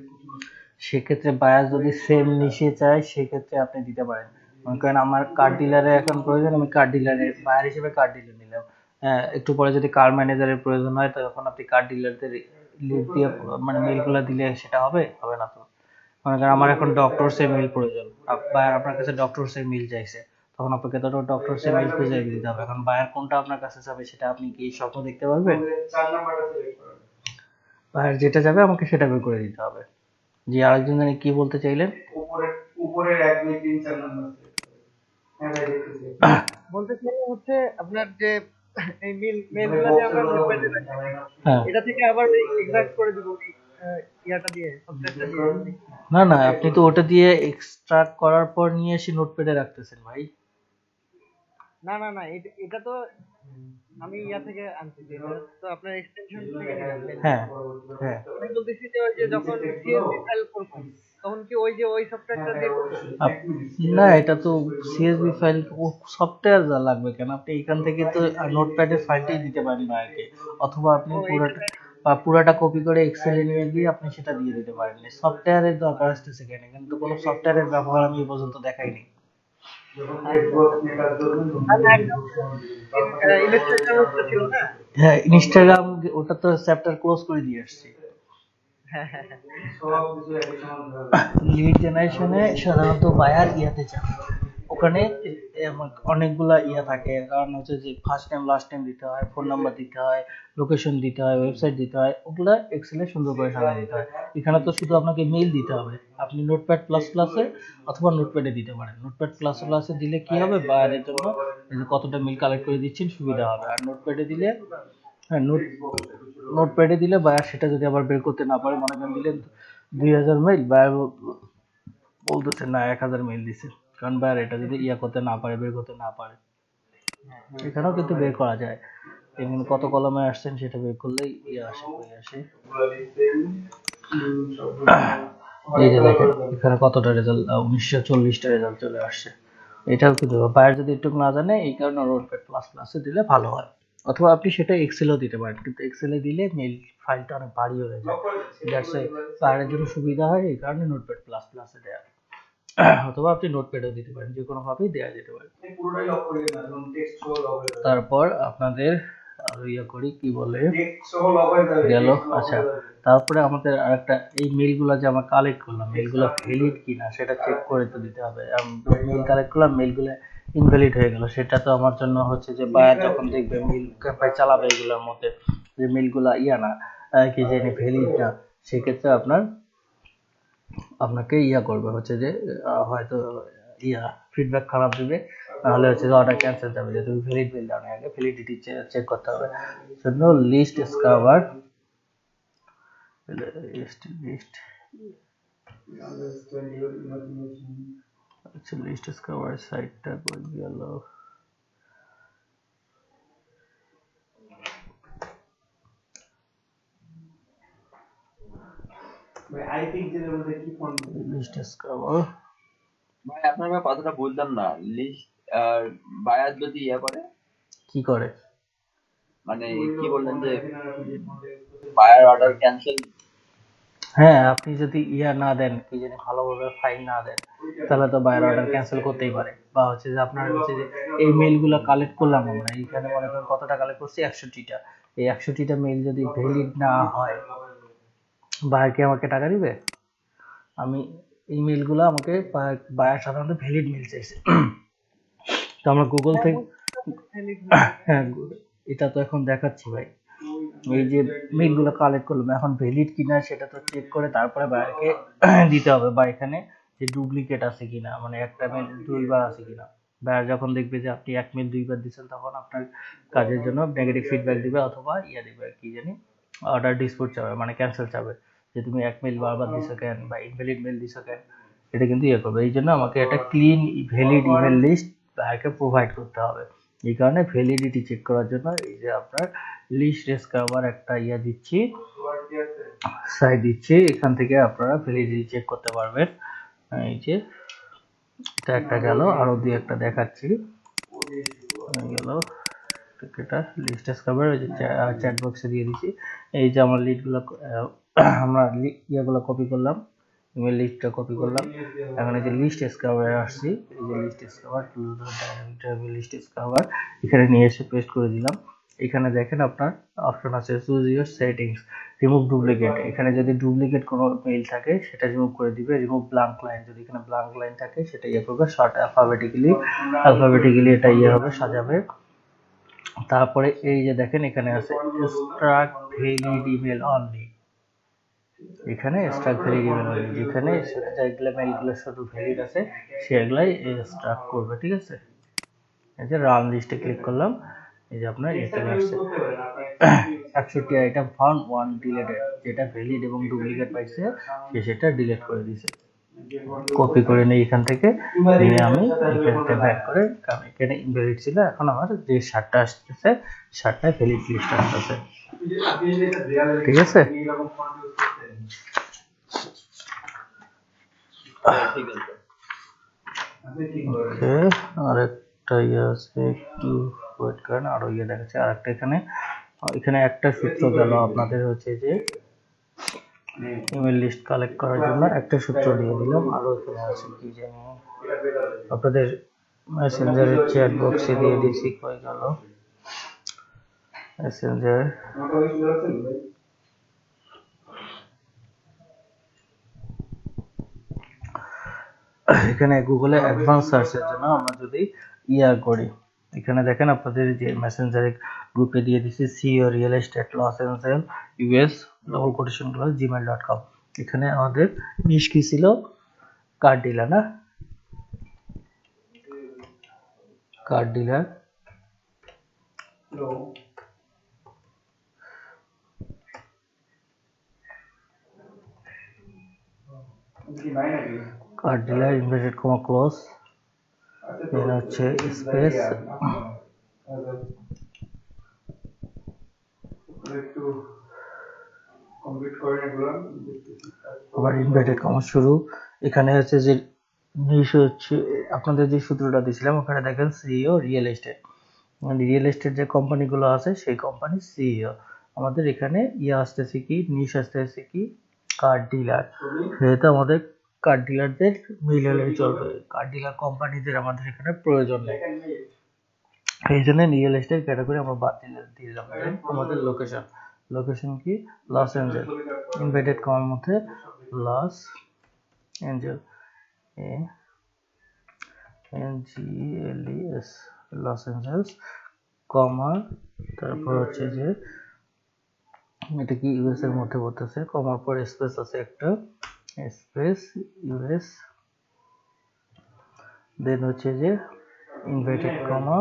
সেক্ষেত্রে বায়ার যদি সেম নিশে চায় সেক্ষেত্রে আপনি দিতে পারেন। মনে করেন আমার কার ডিলারে এখন প্রয়োজন, আমি কার ডিলারে বায়ার হিসেবে কার ডিলার নিলাম। হ্যাঁ, একটু পরে যদি কার ম্যানেজারের প্রয়োজন হয় তখন আপনি কার ডিলারদের লিড দিয়ে মানে মেলগুলো দিলে সেটা হবে, হবে না তো। মনে করেন আমার এখন ডক্টরসের মেল প্রয়োজন, বায়ার আপনার কাছে ডক্টরসের মেল চাইছে, তখন আপনাকে তো ডক্টরসের মেল খুঁজে দিতে হবে। এখন বায়ার কোনটা আপনার কাছে যাবে সেটা আপনি কি স্বপ্ন দেখতে পারবেন? বায়ার যেটা যাবে আমাকে সেটা বের করে দিতে হবে। জি, আরেকজন জানি কি বলতে চাইলেন? উপরের 1 2 3 4 নাম্বার সিলেক্ট করেন। হ্যাঁ ভাই, দেখতেছি। বলতে চাই হচ্ছে আপনার যে এই মেলগুলো যে আমরা নোটপ্যাডে রাখি, হ্যাঁ, এটা থেকে আবার এক্সট্রাক্ট করে দিব ইয়াটা দিয়ে, সফটওয়্যারটা দিয়ে। না না, আপনি তো ওটা দিয়ে এক্সট্রাক্ট করার পর নিয়ে এসে নোটপ্যাডে রাখতেছেন ভাই। না না না, এটা তো আমি ইয়া থেকে আনছি, এটা তো আপনার এক্সটেনশন থেকে নিলাম। হ্যাঁ হ্যাঁ, আমি বলতেছি যে ওই যে যখন সিএসভি ফাইল করব তখন কি ওই যে ওই সফটওয়্যারটা দিয়ে করব? না, এটা তো সিএসভি ফাইল সফটওয়্যার যা লাগবে কেন, আপনি এখান থেকে তো নোটপ্যাডের ফাইলটাই দিতে পারেন বায়ারকে, অথবা আপনি পুরাটা কপি করে এক্সেলে নিয়ে গিয়ে আপনি সেটা দিয়ে দিতে পারেন। সফটওয়্যারের দরকার আসতেছে কেন, কিন্তু কোনো সফটওয়্যারের ব্যবহার আমি এই পর্যন্ত দেখাইনি। ইলাস্ট্রেটর ছিল না? হ্যাঁ, ইনস্টাগ্রাম ওটা তো চ্যাপ্টার ক্লোজ করে দিয়ে আসছি। লিড জেনারেশনে সাধারণত বায়ার ইয়াতে চান, ওখানে অনেকগুলা ইয়া থাকে, কারণ হচ্ছে যে ফার্স্ট নেম লাস্ট নেম দিতে হয়, ফোন নাম্বার দিতে হয়, লোকেশন দিতে হয়, ওয়েবসাইট দিতে হয়, ওগুলা এক্সেলে সুন্দর করে সাজিয়ে দিতে হয়। এখানে তো শুধু আপনাকে মেইল দিতে হবে। আপনি নোটপ্যাড প্লাস প্লাসে অথবা নোটপ্যাডে দিতে পারেন। নোটপ্যাড প্লাস প্লাসে দিলে কি হবে, বায়ারের জন্য এই যে কতটা মেইল কালেক্ট করে দিচ্ছেন সুবিধা হবে। আর নোটপ্যাডে দিলে, হ্যাঁ, নোটপ্যাডে দিলে বায়ার সেটা যদি আবার বের করতে না পারে, মনে করেন দিলেন 2000 মেইল, বায়ার বলতেছে না 1000 মেইল দিছে, কারণ বায়ার এটা যদি ইয়া করতে না পারে, বের করতে না পারে। এখানেও কিন্তু বের করা যায়, এখানে কত কলমে আসছেন সেটা বের করলেই ইয়ে আসে, বই আসে। এই যে দেখেন এখানে কতটা রেজাল্ট, 1940টা রেজাল্ট চলে আসছে। এটাও কিন্তু বায়ার যদি একটু না জানে, এই কারণে নোটপ্যাড প্লাস প্লাসে দিলে ভালো হয়, অথবা আপনি সেটা এক্সেলও দিতে পারেন, কিন্তু এক্সেলে দিলে মেইল ফাইলটা অনেক ভারী হয়ে যায়, দ্যাটস ওয়াই বায়ারের জন্য সুবিধা হয়, এই কারণে নোটপ্যাড প্লাস প্লাসে দেয়া। অথবা আপনি নোটপ্যাডও দিতে পারেন, যে কোনো ভাবেই দেওয়া যেতে পারে। তারপর আপনাদের আরো ইয়া করি, কি বলে গেল, আচ্ছা, তারপরে আমাদের আরেকটা, এই মেইলগুলো যে আমরা কালেক্ট করলাম, মেইলগুলো ভ্যালিড কিনা সেটা চেক করে তো দিতে হবে। মেইল কালেক্ট করলাম, মেইলগুলো ইনভ্যালিড হয়ে গেল, সেটা তো আমার জন্য হচ্ছে যে বায়ার যখন দেখবে মেইল ক্যাম্পাইন চালাবে এগুলোর মধ্যে যে মেইলগুলো ইয়া না, কি জানি ভ্যালিড না, সেক্ষেত্রে আপনাকে ইয়া করবে হচ্ছে যে হয়তো ইয়া ফিডব্যাক খারাপ দিবে, নাহলে হচ্ছে যে অর্ডার ক্যান্সেল যাবে, যে তুমি ভ্যালিড বিল দাও না, আগে ভ্যালিডিটি চেক করতে হবে। জন্য লিস্ট স্কাবার, লিস্ট আচ্ছা, লিস্ট স্কাবার সাইটটা কই গেল? লিস্ট স্কাবার ভাই আপনার কথাটা বুঝলাম না, লিস্ট আর বায়ার যদি ইয়ে করে, কি করে, মানে কি বললেন যে বায়ার অর্ডার ক্যান্সেল? হ্যাঁ, আপনি যদি ইয়া না দেন, কি জানি ভালোভাবে ফাইল না দেন, তাহলে তো বায়ার অর্ডার ক্যান্সেল করতেই পারে। বা হচ্ছে যে আপনার হচ্ছে যে এই মেইলগুলো কালেক্ট করলাম আমরা, এইখানে মনে করেন কতটা কালেক্ট করছি, 100টা, এই 100টা মেইল যদি ভ্যালিড না হয়, বায়ার কি আমাকে টাকা দিবে? আমি এই মেইলগুলো আমাকে বায়ার সাধারণত ভ্যালিড মেইল চাইছে, তো আমরা গুগল থেকে, হ্যাঁ এটা তো এখন দেখাচ্ছি ভাই, এই যে মেইলগুলো কালেক্ট করলাম, এখন ভ্যালিড কিনা সেটা তো চেক করে তারপরে বায়ারকে দিতে হবে, বা এখানে যে ডুপ্লিকেট আছে কিনা, মানে একটা মেইল দুইবার আছে কিনা। বায়ার যখন দেখবে যে আপনি এক মেইল দুইবার দিচ্ছেন, তখন আপনার কাজের জন্য নেগেটিভ ফিডব্যাক দিবে, অথবা দিবে কি জানি, অর্ডার ডিসপুট চাবে, মানে ক্যান্সেল চাবে, যে তুমি এক মেইল বারবার দিছো কেন, বা ইনভ্যালিড মেইল দিছো কেন। এটা কিন্তু করবে। এই জন্য আমাকে একটা ক্লিন ভ্যালিড ইমেল লিস্ট বায়ারকে প্রোভাইড করতে হবে। এই কারণে ভ্যালিডিটি চেক করার জন্য এই যে আপনার লিস্ট ডিসকভার একটা দিচ্ছি, সাইট দিচ্ছি, এখান থেকে আপনারা ভ্যালিডিটি চেক করতে পারবেন। এই যে এটা একটা গেল, আরো দুই একটা দেখাচ্ছি গেল। এটা লিস্ট ডিসকভার ওই যে চ্যাট বক্সে দিয়ে দিচ্ছি। এই যে আমার লিস্টগুলো আমরা ইয়েগুলো কপি করলাম, ইমেল লিস্টটা কপি করলাম। এখন এই যে লিস্ট ডিসকভারে আসছি, এই যে লিস্ট ডিসকভার লিস্ট ডিসকভার এখানে নিয়ে এসে পেস্ট করে দিলাম। এখানে দেখেন আপনার অপশন আছে choose your settings, remove duplicate. এখানে যদি ডুপ্লিকেট কোনো মেইল থাকে সেটা রিমুভ করে দিবে। রিমুভ ব্ল্যাঙ্ক লাইন, যদি এখানে ব্ল্যাঙ্ক লাইন থাকে সেটা করবে, শর্ট অ্যালফাবেটিক্যালি এটা হবে, সাজাবে। তারপরে এই যে দেখেন এখানে আছে স্ট্রাক ভ্যালিড ইমেল অনলি, এখানে স্ট্রাক ভ্যালিড ইমেল অনলি, যেখানে যেগুলো মেইলগুলো শুধু ভ্যালিড আছে সেগুলাই স্ট্রাক করবে, ঠিক আছে। এই যে রান লিস্টে ক্লিক করলাম, এই যে আপনার এটা আসছে 61 আইটেম ফাউন্ড, 1 ডিলিটেড, যেটা ভ্যালিড এবং ডুপ্লিকেট পাইছে সে সেটা ডিলিট করে দিয়েছে। কপি করে নেই এখান থেকে, নিয়ে আমি এখানে ব্যাক করে, কারণ এখানে ইনভ্যালিড ছিল, এখন আমার যে 7টা আসতেছে 7টায় ভ্যালিড লিস্ট আসতেছে, ঠিক আছে। ওকে, আরেকটা আছে, একটু ওয়েট করেন, আরো দেখাচ্ছে। আরেকটা এখানে একটা সূত্র গেল আপনাদের, হচ্ছে যে ইমেল লিস্ট কালেক্ট করার জন্য একটা সূত্র দিয়ে দিলাম। আরো এখানে আছে কি জানি, আপনাদের মেসেঞ্জারের চ্যাট বক্সে দিয়ে দিছি, কই গেল মেসেঞ্জার, এখানে গুগলে অ্যাডভান্স সার্চের জন্য আমরা যদি করি, এখানে দেখেন আপনাদের যে মেসেঞ্জারে গ্রুপে দিয়ে দিছি CEO real estate Los Angeles US double quotation close gmail.com। এখানে আমাদের নিশ কি ছিল, কার ডিলার, না car dealer, car dealer inverted comma close, then হচ্ছে স্পেস, আবার ইনভার্টেড কমা শুরু। এখানে হচ্ছে যে নিশ হচ্ছে আপনাদের যে সূত্রটা দিয়েছিলাম, ওখানে দেখেন সিইও রিয়েল এস্টেট, মানে রিয়েল এস্টেট যে কোম্পানিগুলো আছে সেই কোম্পানির সিইও। আমাদের এখানে আসতেছে কি, নিশ আসতেছে কি, কার ডিলার, যেহেতু আমাদের কার ডিলারদের মিলে চলবে, কার ডিলার কোম্পানিদের আমাদের এখানে প্রয়োজন নেই, এই জন্য রিয়েল এস্টেট ক্যাটাগরি আমরা বাদ দিয়ে দিলাম। আমাদের লোকেশন কি, লস এঞ্জেল, ইনভার্টেড কমার মধ্যে Los Angel, ANGELES, Los Angeles, comma, তারপর হচ্ছে যে এটা কি ইউএস এর মধ্যে পড়তেছে, কমার পর স্পেস আছে একটা, স্পেস ইউএস, দেন হচ্ছে যে ইনভার্টেড কমা,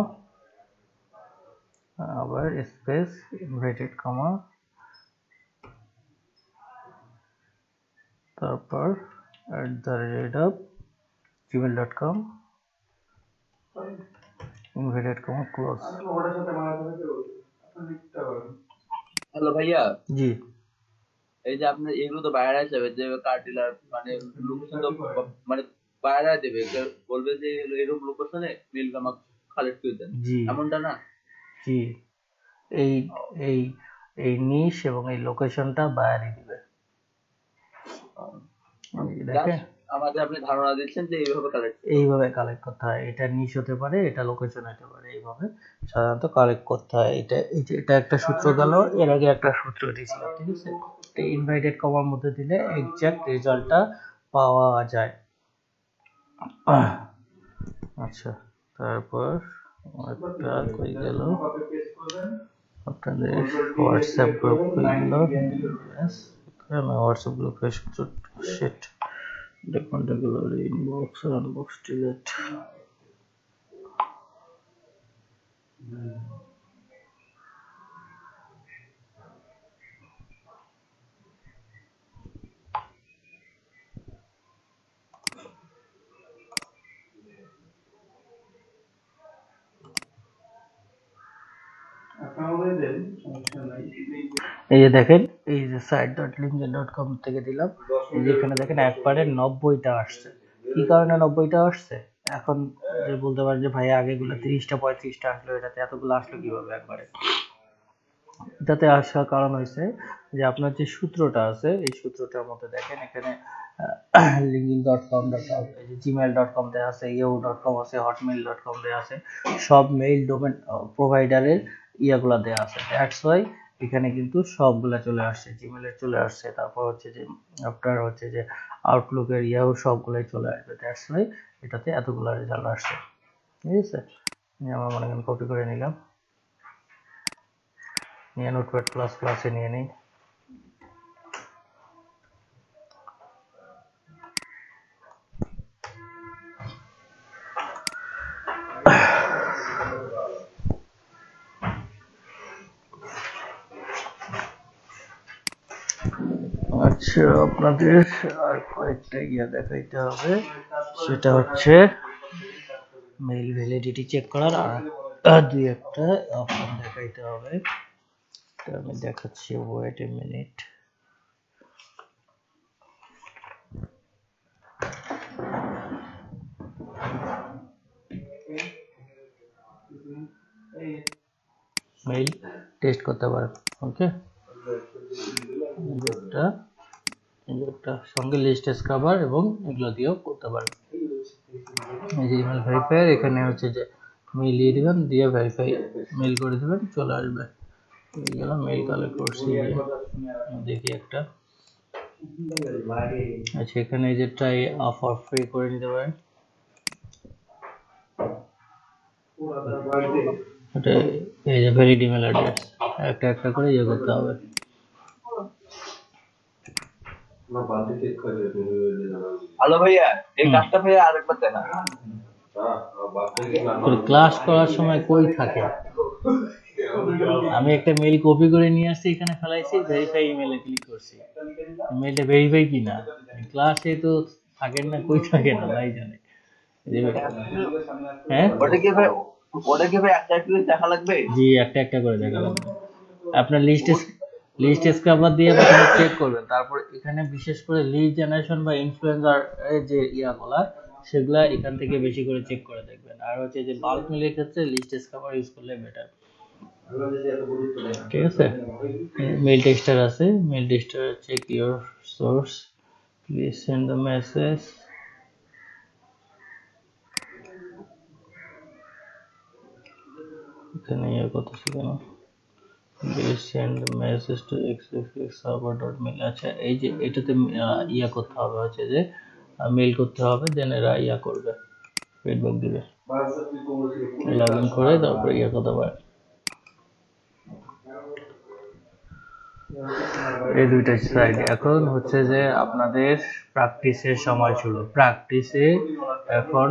আবার স্পেস ইনভার্টেড কমা, তারপর @gmail.com inverted comma close. Hello ভাইয়া, জি এই যে আপনার এগুলো তো বাইরে যাবে, যে কার ডিলার মানে লোকেশন তো মানে বাইরে দেবে, বলবে যে এরকম লোকেশনে মিল আমাকে কালেক্ট করে দেন, জি এমনটা না? জি, এই এই এই নিশ এবং এই লোকেশনটা বাইরে দিবে, দেখেন আমাদের আপনি ধারণা দিচ্ছেন যে এইভাবে কালেক্ট করতে হয়, এটা নিশ হতে পারে, এটা লোকেশন হতে পারে, এইভাবে সাধারণত কালেক্ট করতে হয়। এটা একটা সূত্র গেল, এর আগে একটা সূত্র দিয়েছিলাম, ঠিক আছে। তো ইনভাইটেড কমার মধ্যে দিলে এক্সাক্ট রেজাল্টটা পাওয়া যায়। আচ্ছা, তারপর একটা কই গেল, আপনাদের হোয়াটসঅ্যাপ গ্রুপ খুললো। আমি হোয়াটসঅ্যাপ গ্রুপে শিট ডকুমেন্ট গুলো ইনবক্স আনবক্স ডিলিট। এই যে দেখেন, এই যে site.linkedin.com থেকে দিলাম, এই যে এখানে দেখেন একবারে 90টা আসছে। কি কারণে 90টা আসছে? এখন যে বলতে পারেন যে ভাই আগেগুলো 30টা 35টা আসলো, এটাতে এতগুলো আসলো কিভাবে একবারে? এটাতে আসার কারণ হয়েছে যে আপনার যে সূত্রটা আছে, এই সূত্রটার মধ্যে দেখেন এখানে linkedin.com, এই যে gmail.com দেয়া আছে, yahoo.com আছে, hotmail.com দেয়া আছে, সব মেইল ডোমেন প্রোভাইডারের ইয়াগুলা দেয়া আছে। দ্যাটস ওয়াই এখানে কিন্তু সবগুলা চলে আসছে, জিমেলের চলে আসছে, তারপর হচ্ছে যে আপনার হচ্ছে যে আউটলুকের ইয়াহু সবগুলাই চলে আসবে। দ্যাটস ওয়াই এটাতে এতগুলা রেজাল্ট আসছে। ঠিক আছে, আমরা মনে করেন কপি করে নিলাম, নিয়ে নোটপ্যাড প্লাস প্লাসে নিয়ে নিই। আচ্ছা, আপনাদের আর কয়েকটা ইয়া দেখাইতে হবে, সেটা হচ্ছে মেইল ভ্যালিডিটি চেক করার আর দুই একটা অপশন দেখাইতে হবে। আমি দেখাচ্ছি, wait a minute. Mail test করতে পারেন। ওকে, একটা সঙ্গে লিস্ট স্ক্রাবার এবং এগুলো দিয়েও করতে পারেন। এই যে ইমেল ভেরিফায়ার, এখানে হচ্ছে যে মেইল দিয়ে দিবেন, দিয়ে ভেরিফাই মেইল করে দিবেন, চলে আসবে। এইগুলো মেইল কালেক্ট করছি, দেখি একটা। আচ্ছা, এখানে এই যে ট্রাই অফার ফ্রি করে নিতে পারেন। এটা এই যে ভ্যালিড ইমেল অ্যাড্রেস, একটা একটা করে ইয়ে করতে হবে। হ্যালো ভাইয়া, এই কাজটা ভাইয়া আরেকবার দেখা। ক্লাস করার সময় কই থাকে? আমি একটা মেইল কপি করে নিয়ে আসছি, এখানে ফেলাইছি, ভেরিফাই ইমেলে ক্লিক করছি। মেইলটা ভেরিফাই কিনা, ক্লাসে তো থাকেন না, কই থাকে না ভাই জানে। হ্যাঁ, ওটা কি ভাই একটা একটা দেখা লাগবে? জি, একটা একটা করে দেখা লাগবে। আপনার লিস্ট স্ক্রাবার দিয়ে প্রথমে চেক করবেন, তারপর এখানে বিশেষ করে লিড জেনারেশন বা ইনফ্লুয়েন্সার যে ইয়াগুলা, সেগুলা এখান থেকে বেশি করে চেক করে দেখবেন। আর হচ্ছে যে বাল্ক মেইলের ক্ষেত্রে লিস্ট স্ক্রাবার ইউজ করলে বেটার। ঠিক আছে, মেইল টেক্সটার আছে, mail texter check your source, please send the message. এখানে ইয়ে করতেছি কেন, please send message to xxxserver.mail। আচ্ছা, এই যে এটাতে ইয়া করতে হবে, হচ্ছে যে মেইল করতে হবে, দেন এরা ইয়া করবে, ফিডব্যাক দিবে, লগ ইন করে তারপরে ইয়া করতে পারে। এই দুইটা সাইড। এখন হচ্ছে যে আপনাদের প্র্যাকটিসের সময় শুরু। প্র্যাকটিসে এখন